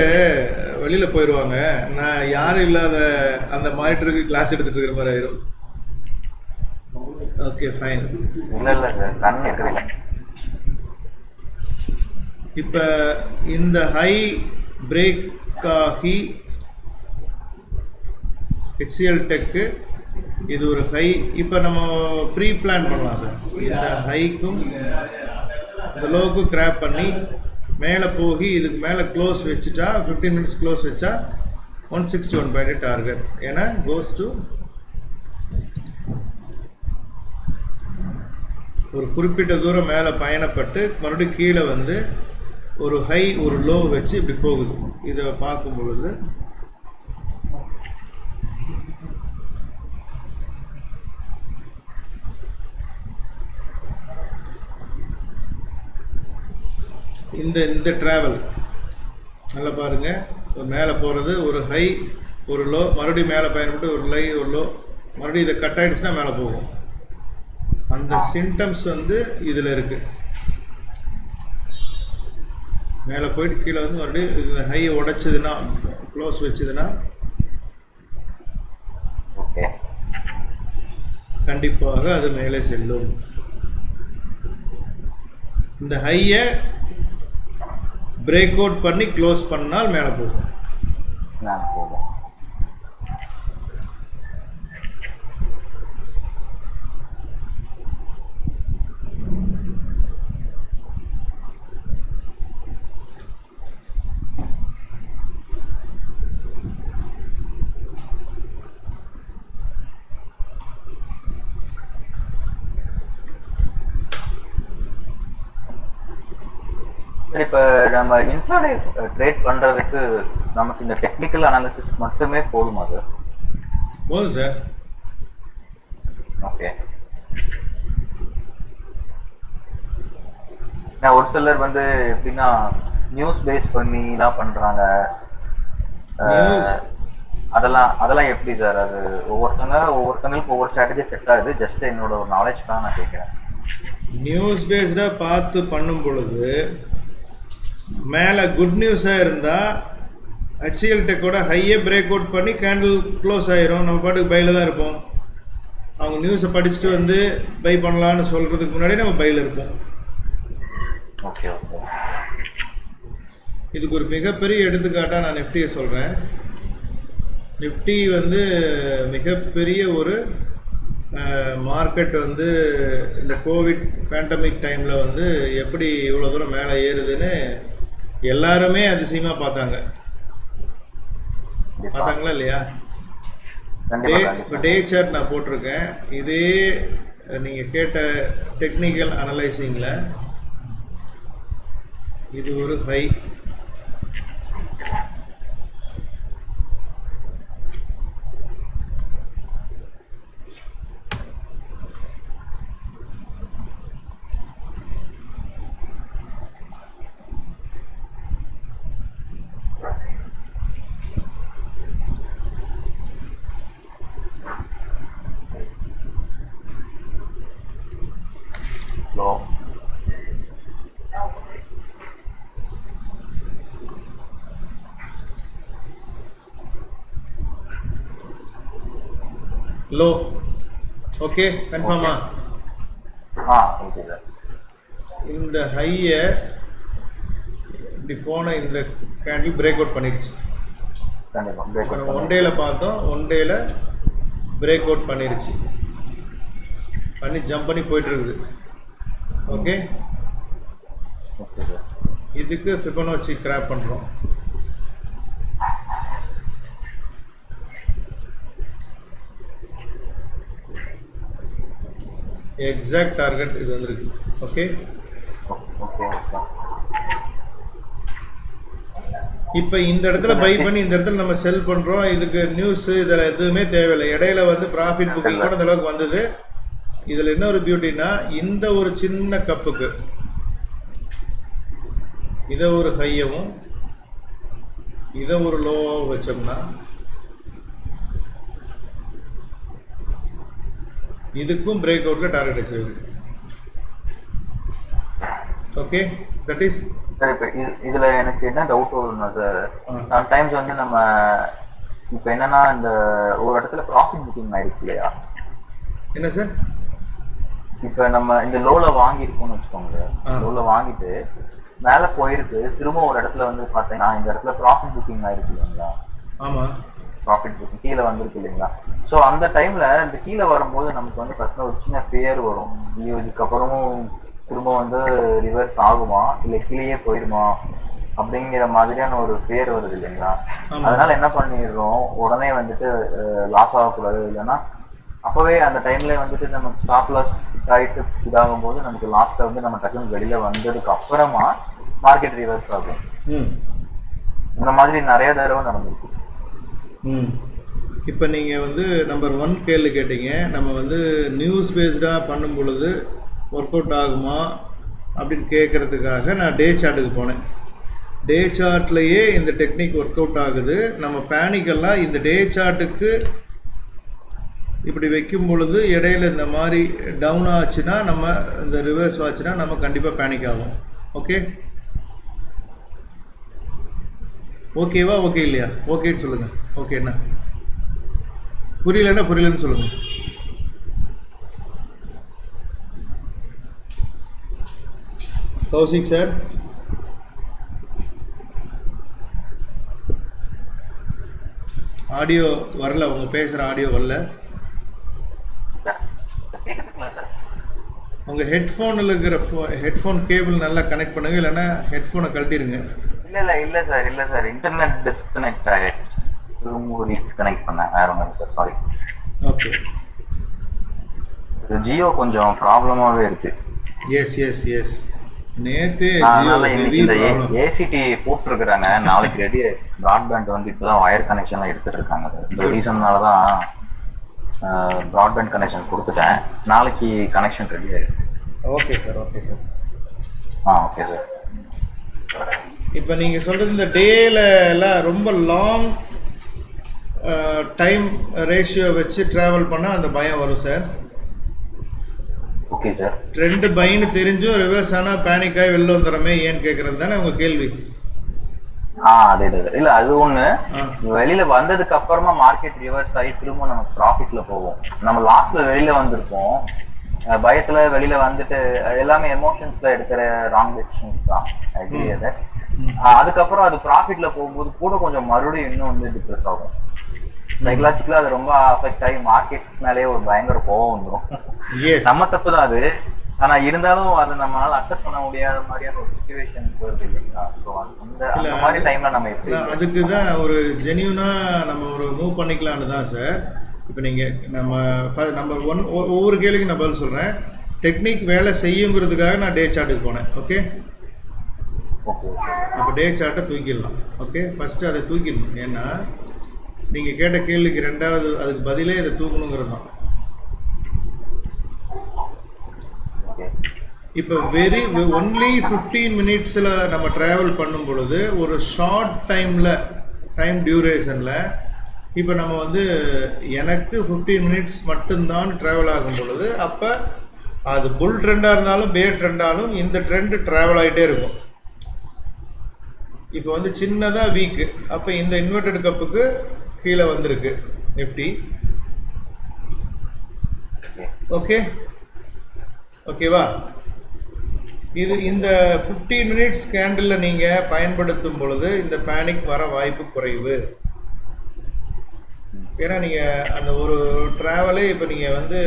Speaker 1: வெளியில் போயிடுவாங்க, நான் யாரும் இல்லாத அந்த மானிட்டருக்கு கிளாஸ் எடுத்துகிட்டு இருக்கிற மாதிரி ஆயிரும். Okay fine. இப்போ இந்த ஹை பிரேக் ஆகி ஹெச்சிஎல் டெக்கு இது ஒரு ஹை. இப்போ நம்ம ப்ரீ பிளான் பண்ணலாம் சார். இந்த ஹைக்கும் இந்த லோவுக்கும் கிராப் பண்ணி மேலே போகி இதுக்கு மேலே க்ளோஸ் வச்சுட்டா 15 மினிட்ஸ் க்ளோஸ் வச்சா 161.8 டார்கெட். ஏன்னா கோஸ் டு ஒரு குறிப்பிட்ட தூரம் மேலே பயணப்பட்டு மறுபடியும் கீழே வந்து ஒரு ஹை ஒரு லோ வச்சு இப்படி போகுது. இதை பார்க்கும் பொழுது இந்த இந்த ட்ராவல் நல்லா பாருங்கள், ஒரு மேலே போகிறது, ஒரு ஹை ஒரு லோ, மறுபடியும் மேலே பயன்பட்டு ஒரு லை ஒரு லோ, மறுபடியும் இதை கட் ஆகிடுச்சுன்னா மேலே போகும். அந்த சிம்டம்ஸ் வந்து இதில் இருக்குது. மேலே போயிட்டு கீழே வந்து மறுபடியும் இந்த ஹையை உடைச்சதுன்னா, க்ளோஸ் வச்சதுன்னா
Speaker 2: ஓகே,
Speaker 1: கண்டிப்பாக அது மேலே செல்லும். இந்த ஹையை பிரேக் அவுட் பண்ணி க்ளோஸ் பண்ணால் மேலே போகும்.
Speaker 2: இப்போ நம்ம இன்ட்ராடே ட்ரேட் பண்றதுக்கு நமக்கு இந்த டெக்னிக்கல் அனாலிசிஸ் மட்டுமே போதுமா சார்?
Speaker 1: போதும் சார்.
Speaker 2: ஓகே. ஒரு சிலர் வந்து எப்படின்னா நியூஸ் பேஸ் பண்ணி எல்லாம் பண்றாங்க. அதெல்லாம் எப்படி சார்? அது ஒவ்வொருத்தங்களுக்கு ஒவ்வொரு ஸ்ட்ராட்டஜி செட் ஆகுது. ஜஸ்ட் என்னோட ஒரு நாலேஜ்க்காக நான் கேட்கிறேன்.
Speaker 1: நியூஸ் பேஸ்டாக பார்த்து பண்ணும் பொழுது மேலே குட் நியூஸாக இருந்தால் HCL டெக்கோட ஹையே பிரேக் அவுட் பண்ணி கேண்டில் க்ளோஸ் ஆயிரும். நம்ம பாட்டுக்கு பையில் தான் இருப்போம். அவங்க நியூஸை படிச்சுட்டு வந்து பை பண்ணலான்னு சொல்கிறதுக்கு முன்னாடி நம்ம பையில் இருப்போம்.
Speaker 2: Okay okay.
Speaker 1: இதுக்கு ஒரு மிகப்பெரிய எடுத்துக்காட்டாக நான் நிஃப்டியை சொல்கிறேன். நிஃப்டி வந்து மிகப்பெரிய ஒரு மார்க்கெட் வந்து இந்த கோவிட் பேண்டமிக் டைமில் வந்து எப்படி இவ்வளோ தூரம் மேலே ஏறுதுன்னு எல்லாருமே அதிசயமாக பார்த்தாங்களா இல்லையா? இப்போ டே சார்ட் நான் போட்டிருக்கேன். இதே நீங்கள் கேட்ட டெக்னிக்கல் அனலைசிங்கில் இது ஒரு ஹை, லோ. ஓகே, கன்ஃபார்மா?
Speaker 2: Okay sir.
Speaker 1: இந்த ஹையை இப்படி போன இந்த கேண்டில் பிரேக் அவுட் பண்ணிடுச்சு. நம்ம ஒன் டேயில் பார்த்தோம், ஒன் டேயில் பிரேக் அவுட் பண்ணிடுச்சு, பண்ணி ஜம்ப் பண்ணி போயிட்டுருக்குது. ஓகே, இதுக்கு ஃபிபொனாச்சி கிராப் பண்ணுறோம். எக்ஸாக்ட் டார்கெட் இது வந்துருக்கு. ஓகே, இப்போ இந்த இடத்துல பை பண்ணி இந்த இடத்துல நம்ம செல் பண்ணுறோம். இதுக்கு நியூஸு இதில் எதுவுமே தேவையில்லை. இடையில வந்து ப்ராஃபிட் புக்கிங் கூட இந்த அளவுக்கு வந்தது. இதில் என்ன ஒரு பியூட்டின்னா, இந்த ஒரு சின்ன கப்புக்கு இதை ஒரு ஹையவும் இதை ஒரு லோவாகவும் வச்சோம்னா இதுக்கும் பிரேக் அவுட்ல டார்கெட் அச்சீவ் ஆகுது. Okay, that is
Speaker 2: sir. இப்போ இதில் எனக்கு என்ன டவுட் வரும்னா சார், சம்டைம்ஸ் வந்து நம்ம இப்போ என்னன்னா இந்த ஒரு இடத்துல ப்ராஃபிட் புக்கிங் ஆயிடுச்சு இல்லையா?
Speaker 1: என்ன சார்?
Speaker 2: இப்போ நம்ம இந்த லோவில் வாங்கியிருக்கோம்னு வச்சுக்கோங்க. லோவில் வாங்கிட்டு மேலே போயிருக்கு, திரும்ப ஒரு இடத்துல வந்து பார்த்தீங்கன்னா இந்த இடத்துல ப்ராஃபிட் புக்கிங் ஆயிருக்கு இல்லைங்களா?
Speaker 1: ஆமாம்,
Speaker 2: ப்ராஃபிட் புக்கிங் கீழே வந்திருக்கு இல்லைங்களா? ஸோ அந்த டைமில் இந்த கீழே வரும்போது நமக்கு வந்து ஃபஸ்ட்டு ஒரு சின்ன ஃபியர் வரும். இதுக்கப்புறமும் திரும்ப வந்து ரிவர்ஸ் ஆகுமா இல்லை கீழேயே போயிடுமா அப்படிங்கிற மாதிரியான ஒரு ஃபியர் வருது இல்லைங்களா? அதனால என்ன பண்ணிடுறோம், உடனே வந்துட்டு லாஸ் ஆகக்கூடாது. இல்லைன்னா அப்போவே அந்த டைம்ல வந்துட்டு நமக்கு ஸ்டாப் லாஸ் ஆகிட்டு இதாகும் போது நமக்கு லாஸ்ட்டில் வந்து நம்ம டக்குன்னு வெளியில் வந்ததுக்கு அப்புறமா மார்க்கெட் ரிவர்ஸ் ஆகும். இந்த மாதிரி நிறைய தடவை நடந்திருக்கு.
Speaker 1: இப்போ நீங்கள் வந்து நம்பர் 1 கேள்வி கேட்டீங்க. நம்ம வந்து நியூஸ் பேஸ்டாக பண்ணும் பொழுது ஒர்க் அவுட் ஆகுமா அப்படின்னு கேட்குறதுக்காக நான் டே சார்ட்டுக்கு போனேன். டே சார்ட்லேயே இந்த டெக்னிக் ஒர்க் அவுட் ஆகுது. நம்ம பேனிக்கெல்லாம் இந்த டே சார்ட்டுக்கு இப்படி வைக்கும் பொழுது இடையில இந்த மாதிரி டவுன் ஆச்சுன்னா, நம்ம இந்த ரிவர்ஸ் ஆச்சுன்னா நம்ம கண்டிப்பாக பேனிக் ஆகும். ஓகே ஓகேவா? ஓகே இல்லையா? ஓகேன்னு சொல்லுங்கள். ஓகேண்ணா. புரியலன்னா புரியலன்னு சொல்லுங்கள். கௌசிக் சார், ஆடியோ வரல, உங்கள் பேசுகிற ஆடியோ வரல. உங்கள் ஹெட்ஃபோனில் இருக்கிற ஹெட்ஃபோன் கேபிள் நல்லா கனெக்ட் பண்ணுங்க, இல்லைன்னா ஹெட்ஃபோனை கழட்டிடுங்க.
Speaker 2: இல்ல சார் இன்டர்நெட் டிஸ்கனெக்ட் ஆயிடுச்சு. கனெக்ட் பண்ணேன், வேற ஒன்றும் சார், சாரி.
Speaker 1: ஓகே.
Speaker 2: ஜியோ கொஞ்சம் ப்ராப்ளமாவே இருக்கு.
Speaker 1: எஸ் நேத்து
Speaker 2: ஏசிடி போட்டுருக்காங்க. நாளைக்கு ரெடி பிராட்பேண்ட் வந்து இப்பதான் வயர் கனெக்ஷன்லாம் எடுத்துட்டு இருக்காங்க. இந்த ரீசன்னாலதான் பிராட்பேண்ட் கனெக்ஷன் கொடுத்துட்டேன். நாளைக்கு கனெக்ஷன் ரெடி ஆயிருக்கு.
Speaker 1: Okay sir.
Speaker 2: Okay sir.
Speaker 1: இப்போ நீங்கள் சொல்கிறது இந்த டேல எல்லாம் ரொம்ப லாங் டைம் ரேஷியோ வச்சு ட்ராவல் பண்ணால் அந்த பயம் வரும் சார்.
Speaker 2: Okay sir.
Speaker 1: ட்ரெண்டு பைன்னு தெரிஞ்சும் ரிவர்ஸ் ஆனால் பேனிக் ஆகி வெளில வந்துடுறமே ஏன்னு கேட்குறது தானே உங்கள் கேள்வி?
Speaker 2: அதே சார். இல்ல அது ஒண்ணு, வெளியில வந்ததுக்கு அப்புறமா மார்க்கெட் ரிவர்ஸ் ஆகி திரும்ப நம்ம ப்ராஃபிட்ல போவோம். நம்ம லாஸ்ட்ல வெளியில வந்திருப்போம், பயத்துல வெளியில வந்துட்டு எல்லாமே எமோஷன்ஸ்ல எடுக்கிற ராங் டெசிஷன்ஸ் தான். அதுக்கப்புறம் அது ப்ராஃபிட்ல போகும்போது கூட கொஞ்சம் மறுபடியும் இன்னும் வந்து டிப்ரெஸ் ஆகும். சைக்கலாஜிக்கலா அது ரொம்ப அஃபெக்ட் ஆகி மார்க்கெட் மேலேயே ஒரு பயங்கர கோவம் வந்துடும். நம்ம தப்பு தான் அது, ஆனா இருந்தாலும் அதை நம்மளால அக்செப்ட் பண்ண முடியாத மாதிரியான ஒரு சிச்சுவேஷன்ஸ் வருது இல்லைங்களா? ஸோ அந்த மாதிரி டைம்ல நம்ம எப்படி
Speaker 1: அதுக்கு தான் ஒரு ஜென்யூனா நம்ம ஒரு மூவ் பண்ணிக்கலான்னு தான் சார். இப்போ நீங்கள் நம்ம ஒவ்வொரு கேள்விக்கு நான் பதில் சொல்கிறேன். டெக்னிக் வேலை செய்யுங்கிறதுக்காக நான் டே சார்ட்டுக்கு போனேன். ஓகே, அப்போ டே சார்ட்டை தூக்கிடலாம். ஓகே, ஃபஸ்ட்டு அதை தூக்கிடணும். ஏன்னா நீங்கள் கேட்ட கேள்விக்கு ரெண்டாவது அதுக்கு பதிலே இதை தூக்கணுங்கிறது தான். இப்போ ஒன்லி 15 மினிட்ஸில் நம்ம ட்ராவல் பண்ணும் பொழுது ஒரு ஷார்ட் டைம் டியூரேஷனில் இப்போ நம்ம வந்து எனக்கு 15 மினிட்ஸ் மட்டும்தான் ட்ராவல் ஆகும் பொழுது, அப்போ அது புல் ட்ரெண்டாக இருந்தாலும் பே ட்ரெண்டாலும் இந்த ட்ரெண்டு ட்ராவல் ஆகிட்டே இருக்கும். இப்போ வந்து சின்னதாக வீக்கு, அப்போ இந்த இன்வெர்டட் கப்புக்கு கீழே வந்திருக்கு நிஃப்டி. ஓகேவா? இந்த 15 மினிட்ஸ் கேண்டிலில் நீங்கள் பயன்படுத்தும் பொழுது இந்த பேனிக் வர வாய்ப்பு குறைவு. ஏன்னா நீங்கள் அந்த ஒரு ட்ராவலே இப்போ நீங்கள் வந்து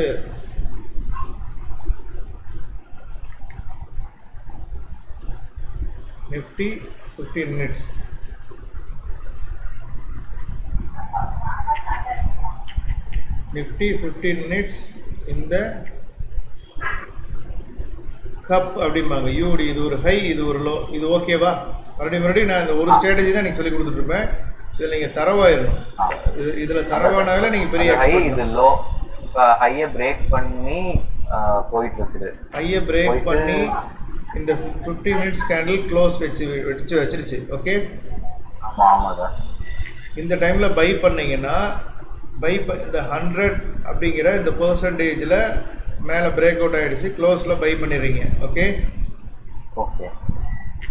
Speaker 1: நிஃப்டி 15 மினிட்ஸ் இந்த கப் அப்படிம்பாங்க. யூடி இது ஒரு ஹை, இது ஒரு லோ, இது ஓகேவா? மறுபடியும் நான் இந்த ஒரு ஸ்ட்ராட்டஜி தான் நீங்கள் சொல்லி கொடுத்துட்ருப்பேன். இதில் நீங்கள் தரவாயிடணும். இதில் தரவானால நீங்கள் பெரிய
Speaker 2: இது லோ ஹையை பிரேக் பண்ணி போயிட்டு இருக்குது.
Speaker 1: ஹையை பிரேக் பண்ணி இந்த 15 மினிட்ஸ் கேண்டில் க்ளோஸ் வச்சிருச்சு. ஓகே,
Speaker 2: ஆமாம் சார்.
Speaker 1: இந்த டைமில் பை பண்ணிங்கன்னா இந்த 100 அப்படிங்கிற இந்த பெர்சன்டேஜில் மேலே பிரேக் அவுட் ஆகிடுச்சு, க்ளோஸில் பை பண்ணிடுறீங்க. ஓகே,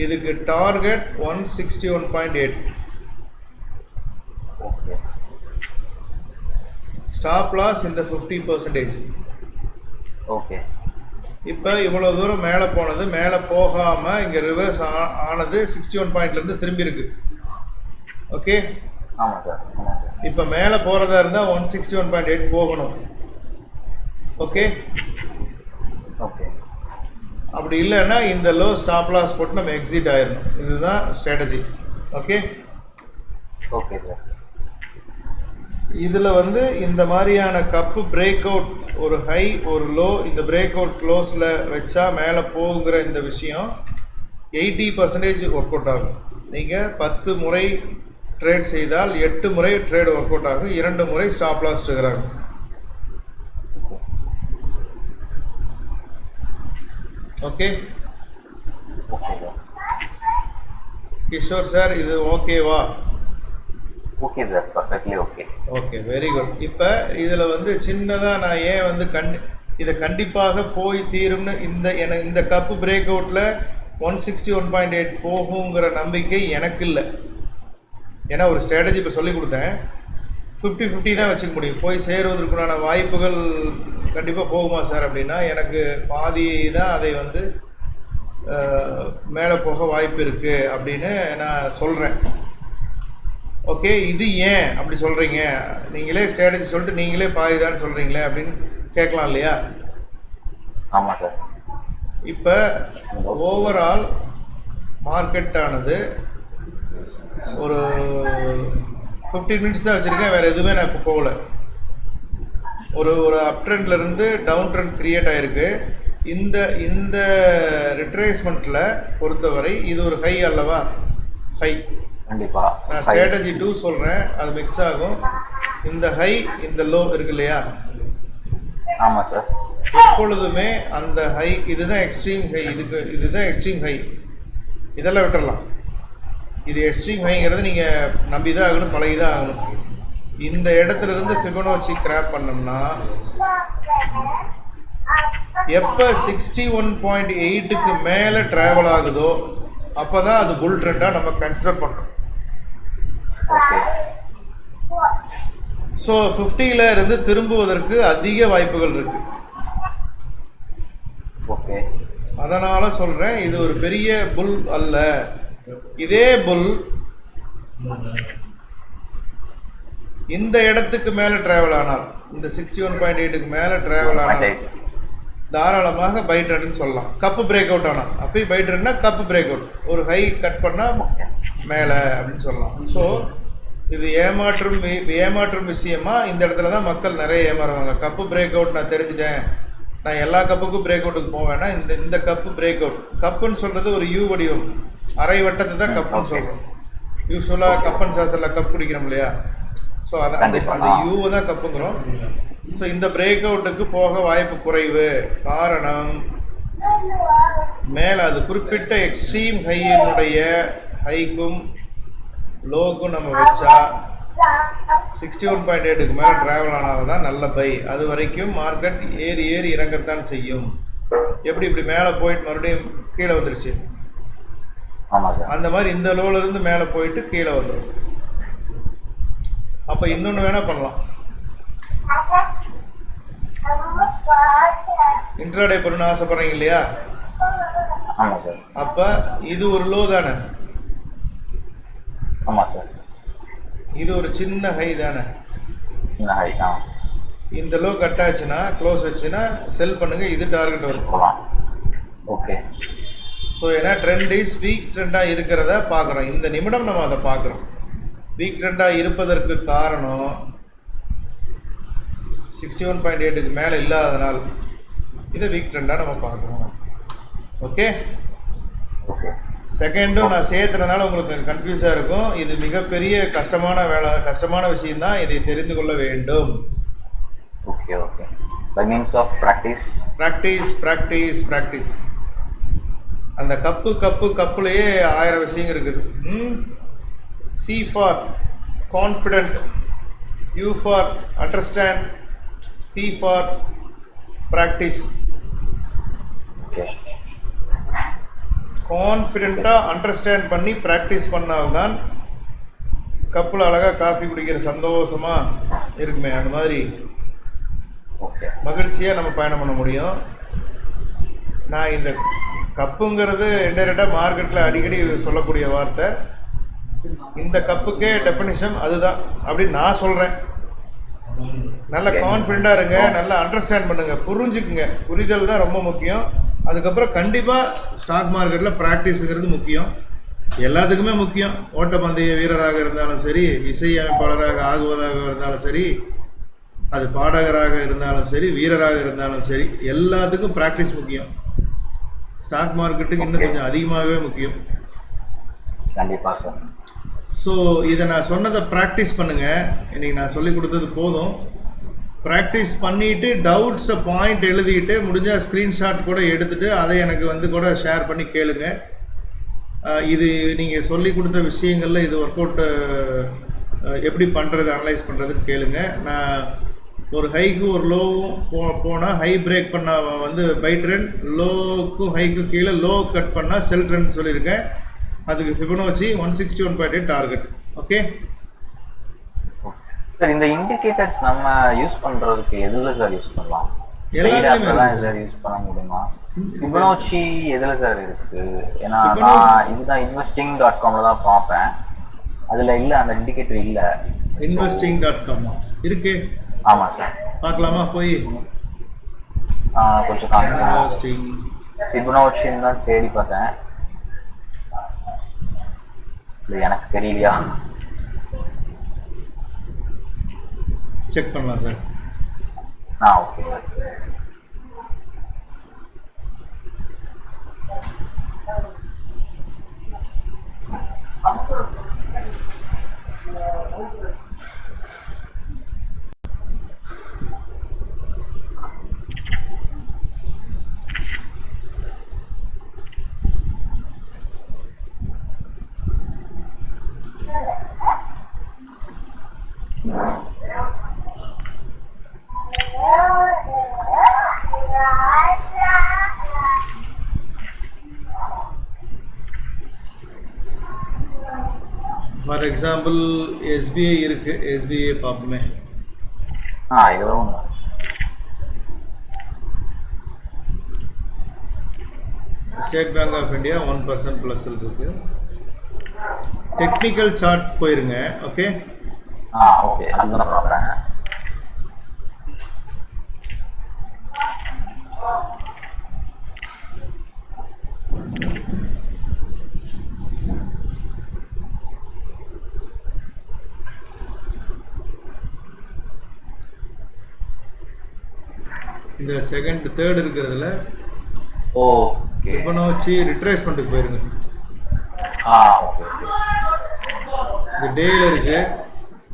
Speaker 1: இதுக்கு டார்கெட் 161.8. ஸ்டாப் லாஸ் இந்த 50%.
Speaker 2: ஓகே,
Speaker 1: இப்போ இவ்வளோ தூரம் மேலே போனது, மேலே போகாமல் இங்கே ரிவர்ஸ் ஆனது 61 பாயிண்ட்லேருந்து திரும்பி இருக்கு. ஓகே,
Speaker 2: ஆமாம் சார்.
Speaker 1: இப்போ மேலே போகிறதா இருந்தால் 161.8 போகணும். ஓகே, அப்படி இல்லைன்னா இந்த லோ ஸ்டாப் லாஸ் போட்டு நம்ம எக்ஸிட் ஆயிடணும். இதுதான் ஸ்ட்ராட்டஜி. Okay
Speaker 2: sir.
Speaker 1: இதில் வந்து இந்த மாதிரியான கப்பு பிரேக் அவுட், ஒரு ஹை ஒரு லோ, இந்த பிரேக் அவுட் க்ளோஸில் வச்சா மேலே போகுங்கிற இந்த விஷயம் 80% ஒர்க் அவுட் ஆகும். நீங்கள் 10 முறை ட்ரேட் செய்தால் 8 முறை ட்ரேட் ஒர்க் அவுட் ஆகும், 2 முறை ஸ்டாப் லாஸ் ட்ரிகர் ஆகும். Okay,
Speaker 2: okay sir.
Speaker 1: Kishore sir, இது ஓகேவா?
Speaker 2: Okay sir, perfectly okay.
Speaker 1: Okay, very good. இப்போ இதில் வந்து சின்னதாக நான் ஏன் வந்து இதை கண்டிப்பாக போய் தீரும்னு இந்த கப்பு பிரேக் அவுட்டில் 161.8 போகுங்கிற நம்பிக்கை எனக்கு இல்லை. ஏன்னா ஒரு ஸ்ட்ராட்டஜி இப்போ சொல்லிக் கொடுத்தேன், 50-50 தான் வச்சுக்க முடியும். போய் சேருவதற்குண்டான வாய்ப்புகள் கண்டிப்பாக போகுமா சார் அப்படின்னா, எனக்கு பாதி தான் அதை வந்து மேலே போக வாய்ப்பு இருக்குது அப்படின்னு நான் சொல்கிறேன். ஓகே, இது ஏன் அப்படி சொல்கிறீங்க, நீங்களே ஸ்ட்ராட்டஜி சொல்லிட்டு நீங்களே பாதிதான்னு சொல்கிறீங்களே அப்படின்னு கேட்கலாம் இல்லையா?
Speaker 2: ஆமாம் சார்.
Speaker 1: இப்போ ஓவரால் மார்க்கெட்டானது ஒரு 15 மினிட்ஸ் தான் வச்சுருக்கேன், வேறு எதுவுமே நான் இப்போ போகல. ஒரு அப் ட்ரெண்ட்லேருந்து டவுன் ட்ரெண்ட் க்ரியேட் ஆகிருக்கு. இந்த ரிட்ரேஸ்மெண்ட்டில் பொறுத்தவரை இது ஒரு ஹை அல்லவா? ஹை.
Speaker 2: கண்டிப்பாக
Speaker 1: நான் ஸ்ட்ராட்டஜி 2 சொல்கிறேன், அது மிக்ஸ் ஆகும். இந்த ஹை இந்த லோ இருக்கு இல்லையா?
Speaker 2: ஆமாம் சார்.
Speaker 1: எப்பொழுதுமே அந்த ஹை, இதுதான் எக்ஸ்ட்ரீம் ஹை, இதுதான் எக்ஸ்ட்ரீம் ஹை, இதெல்லாம் விட்டுடலாம். இது எக்ஸ்ட்ரீம் ஹைங்கிறது நீங்கள் நம்பி தான் ஆகணும், பழகி தான் ஆகணும். இந்த இடத்துல இருந்து ஃபிபொனாச்சி கிராப் பண்ணோம்னா எப்போ 61.8க்கு மேலே ட்ராவல் ஆகுதோ அப்போ தான் அது புல் ட்ரெண்டாக நம்ம கன்சிடர் பண்ணுறோம். ஸோ 50ல் இருந்து திரும்புவதற்கு அதிக வாய்ப்புகள் இருக்கு.
Speaker 2: ஓகே,
Speaker 1: அதனால் சொல்கிறேன், இது ஒரு பெரிய புல் அல்ல. இதே புல் இந்த இடத்துக்கு மேலே ட்ராவல் ஆனால், இந்த 61.8க்கு மேலே ட்ராவல் ஆனால் தாராளமாக பை ட்ரெண்ட்னு சொல்லலாம். கப்பு பிரேக் அவுட் ஆனால் அப்பயும் பை ட்ரெண்ட்னா கப்பு பிரேக் அவுட், ஒரு ஹை கட் பண்ணால் மேலே அப்படின்னு சொல்லலாம். ஸோ இது ஏமாற்றும் விஷயமா இந்த இடத்துல தான் மக்கள் நிறைய ஏமாறுவாங்க. கப்பு பிரேக் அவுட் நான் தெரிஞ்சுட்டேன், நான் எல்லா கப்புக்கும் பிரேக் அவுட்டுக்கு போவேன்னா இந்த கப்பு பிரேக் அவுட். கப்புன்னு சொல்கிறது ஒரு யூ வடிவம், அரை வட்டத்தை தான் கப்புன்னு சொல்கிறோம். யூஸ்வலாக கப்பன் சாசரில் கப் குடிக்கிறோம் இல்லையா? ஸோ அந்த யூவை தான் கப்புங்கிறோம். ஸோ இந்த பிரேக் அவுட்டுக்கு போக வாய்ப்பு குறைவு. காரணம், மேலே அது குறிப்பிட்ட எக்ஸ்ட்ரீம் ஹைக்கும் லோக்கும் நம்ம வச்சா 61.8க்கு மேலே ட்ராவல் ஆனால்தான் தான் நல்ல பை. அது வரைக்கும் மார்க்கெட் ஏறி இறங்கத்தான் செய்யும். இப்படி மேலே போயிட்டு மறுபடியும் கீழே வந்துருச்சு, அந்த மாதிரி இந்த லோவிலேருந்து மேலே போயிட்டு கீழே வந்துடும். அப்போ இன்னொன்று வேணால் பண்ணலாம், இன்ட்ராடே பண்ணணும்னு ஆசைப்படுறீங்க இல்லையா? அப்போ இது ஒரு லோ தானே?
Speaker 2: ஆமாம் சார்.
Speaker 1: இது ஒரு சின்ன ஹை தானே?
Speaker 2: சின்ன ஹை தான்.
Speaker 1: இந்த லோ கட் ஆச்சுன்னா க்ளோஸ் வச்சுன்னா செல் பண்ணுங்க, இது டார்கெட் வரும்.
Speaker 2: ஓகே.
Speaker 1: ஸோ ஏன்னா ட்ரெண்ட் இஸ் வீக் ட்ரெண்டாக இருக்கிறத பார்க்குறோம். இந்த நிமிடம் நம்ம அதை பார்க்குறோம். வீக் ட்ரெண்டாக இருப்பதற்கு காரணம் 61.8க்கு மேலே இல்லாதனால் இதை வீக் ட்ரெண்டாக நம்ம பார்க்குறோம். ஓகே. செகண்டும் நான் சேர்த்துறதுனால உங்களுக்கு கன்ஃபியூஸாக இருக்கும். இது மிகப்பெரிய கஷ்டமான விஷயம்தான், இதை தெரிந்து கொள்ள வேண்டும்.
Speaker 2: Okay okay. By means of practice.
Speaker 1: அந்த கப்புலேயே 1000 விஷயங்கள் இருக்குது. C for confident, U for understand, P for practice. கான்ஃபிடென்ட்டாக அண்டர்ஸ்டாண்ட் பண்ணி ப்ராக்டிஸ் பண்ணால்தான் கப்பில் அழகாக காஃபி குடிக்கிற சந்தோஷமாக இருக்குமே, அந்த மாதிரி மகிழ்ச்சியாக நம்ம பயணம் பண்ண முடியும். நான் இந்த கப்புங்கிறது இன்டெரக்டாக மார்க்கெட்டில் அடிக்கடி சொல்லக்கூடிய வார்த்தை. இந்த கப்புக்கே டெஃபினிஷன் அதுதான் அப்படின்னு நான் சொல்கிறேன். நல்ல கான்ஃபிடென்ட்டாக இருங்க, நல்லா அண்டர்ஸ்டாண்ட் பண்ணுங்கள், புரிஞ்சுக்குங்க. புரிதல் தான் ரொம்ப முக்கியம். அதுக்கப்புறம் கண்டிப்பாக ஸ்டாக் மார்க்கெட்டில் ப்ராக்டிஸுங்கிறது முக்கியம், எல்லாத்துக்குமே முக்கியம். ஓட்டப்பந்தய வீரராக இருந்தாலும் சரி, இசையமைப்பாளராக ஆகுவதாக இருந்தாலும் சரி, அது பாடகராக இருந்தாலும் சரி, வீரராக இருந்தாலும் சரி, எல்லாத்துக்கும் ப்ராக்டிஸ் முக்கியம். ஸ்டாக் மார்க்கெட்டுக்கு இன்னும் கொஞ்சம் அதிகமாகவே முக்கியம்.
Speaker 2: கண்டிப்பாக சார்.
Speaker 1: ஸோ இதை நான் சொன்னதை ப்ராக்டிஸ் பண்ணுங்கள். இன்றைக்கி நான் சொல்லி கொடுத்தது போதும். ப்ராக்டிஸ் பண்ணிவிட்டு டவுட்ஸை பாயிண்ட் எழுதிக்கிட்டு முடிஞ்சால் ஸ்க்ரீன்ஷாட் கூட எடுத்துகிட்டு அதை எனக்கு கூட ஷேர் பண்ணி கேளுங்க. இது நீங்கள் சொல்லி கொடுத்த விஷயங்களில் இது ஒர்க் அவுட்டு எப்படி பண்ணுறது அனலைஸ் பண்ணுறதுன்னு கேளுங்க. நான் ஒரு ஹைக்கு ஒரு லோவும் போனால் ஹை பிரேக் பண்ண வந்து பை ட்ரெண்ட், லோவுக்கும் ஹைக்கும் கீழே லோ கட் பண்ணால் செல் ட்ரெண்ட் சொல்லியிருக்கேன். அதுக்கு ஃபிபனோச்சி 161.8 டார்கெட். ஓகே
Speaker 2: சார், இந்த இண்டிகேட்டர்ஸ் நம்ம யூஸ் பண்ணுறதுக்கு எதில் சார் யூஸ் பண்ணலாம்?
Speaker 1: எல்லாத்துலேயுமே
Speaker 2: யூஸ் பண்ண முடியுமா? ஃபிபனோச்சி எதில் சார் இருக்கு? ஏன்னா நான் இதுதான் investing.comல தான் பார்ப்பேன், அதில் இல்லை, அந்த இண்டிகேட்டர் இல்லை.
Speaker 1: investing.com இருக்கு.
Speaker 2: ஆமாம் சார்.
Speaker 1: பார்க்கலாமா போய்?
Speaker 2: கொஞ்சம் காமிங்க. ஃபிபனோச்சின்னு தான் தேடி பார்த்தேன், இல்லை எனக்கு தெரியலையா.
Speaker 1: செக் பண்ணலாம் sir.
Speaker 2: Okay sir.
Speaker 1: For example SBI இருக்கு, எஸ்பிஐ பார்ப்போமே.
Speaker 2: இதுவும்
Speaker 1: State Bank of India 1% plus இருக்கு. டெக்னிக்கல் சார்ட் போயிருங்க. ஓகே
Speaker 2: ஓகே, அதுதான் பார்க்குறேன்.
Speaker 1: இந்த செகண்ட் தேர்ட் இருக்கிறதுல
Speaker 2: ஓகே
Speaker 1: ஃபிபனோச்சி ரிட்ரேஸ்மெண்ட்டுக்கு போயிருங்க.
Speaker 2: ஓகே.
Speaker 1: இந்த டேயில் இருக்கு.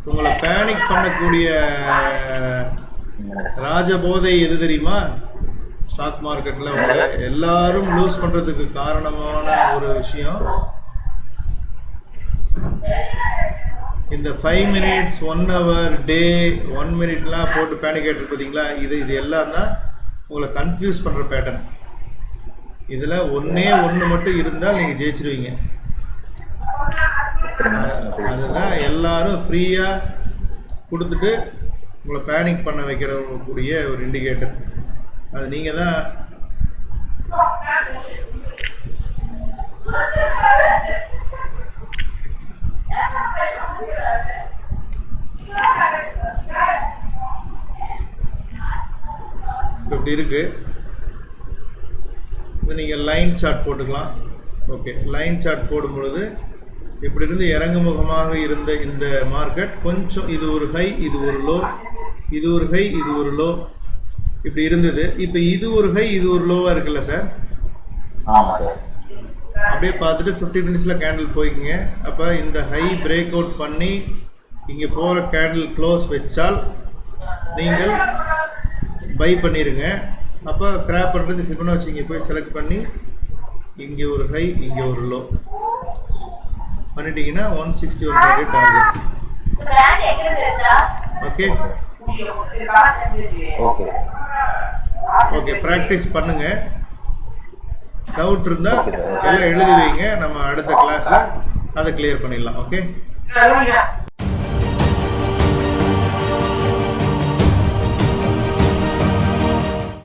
Speaker 1: உங்களை பேனிக் பண்ணக்கூடிய ராஜபோதை எது தெரியுமா? ஸ்டாக் மார்க்கெட்டில் உங்களை எல்லாரும் லூஸ் பண்ணுறதுக்கு காரணமான ஒரு விஷயம் இந்த 5 minutes 1 hour டே 1 minuteலாம் போட்டு பேனிக் ஆகிட்டு பார்த்தீங்களா? இது எல்லாம் தான் உங்களை கன்ஃபியூஸ் பண்ணுற பேட்டர்ன். இதில் ஒன்று மட்டும் இருந்தால் நீங்கள் ஜெயிச்சிருவீங்க. அதுதான் எல்லாரும் ஃப்ரீயாக கொடுத்துட்டு உங்களை பேனிக் பண்ண வைக்கிறக்கூடிய ஒரு இண்டிகேட்டர். அது நீங்கள் தான் இப்படி இருக்கு. இது நீங்கள் லைன் சார்ட் போட்டுக்கலாம். ஓகே, லைன் சார்ட் போடும் பொழுது இப்படி இருந்து இறங்குமுகமாக இருந்த இந்த மார்க்கெட் கொஞ்சம் இது ஒரு ஹை, இது ஒரு லோ, இது ஒரு ஹை, இது ஒரு லோ, இப்படி இருந்தது. இப்போ இது ஒரு ஹை, இது ஒரு லோவாக இருக்குல்ல சார்? அப்படியே பார்த்துட்டு 50 minutesல கேண்டில் போய்க்குங்க. அப்போ இந்த ஹை பிரேக் அவுட் பண்ணி இங்கே போகிற கேண்டில் க்ளோஸ் வச்சால் நீங்கள் பை பண்ணிடுங்க. அப்போ கிராப் பண்ணுறது ஃபிபனோச்சி இங்கே போய் செலக்ட் பண்ணி இங்கே ஒரு ஹை, இங்கே ஒரு லோ பண்ணிட்டீங்கன்னா 161 target. Okay
Speaker 2: okay
Speaker 1: okay, practice பண்ணுங்க. டவுட் இருந்தால் எல்லாம் எழுதி வைங்க. நம்ம அடுத்த கிளாஸில் அதை கிளியர் பண்ணிடலாம். ஓகே.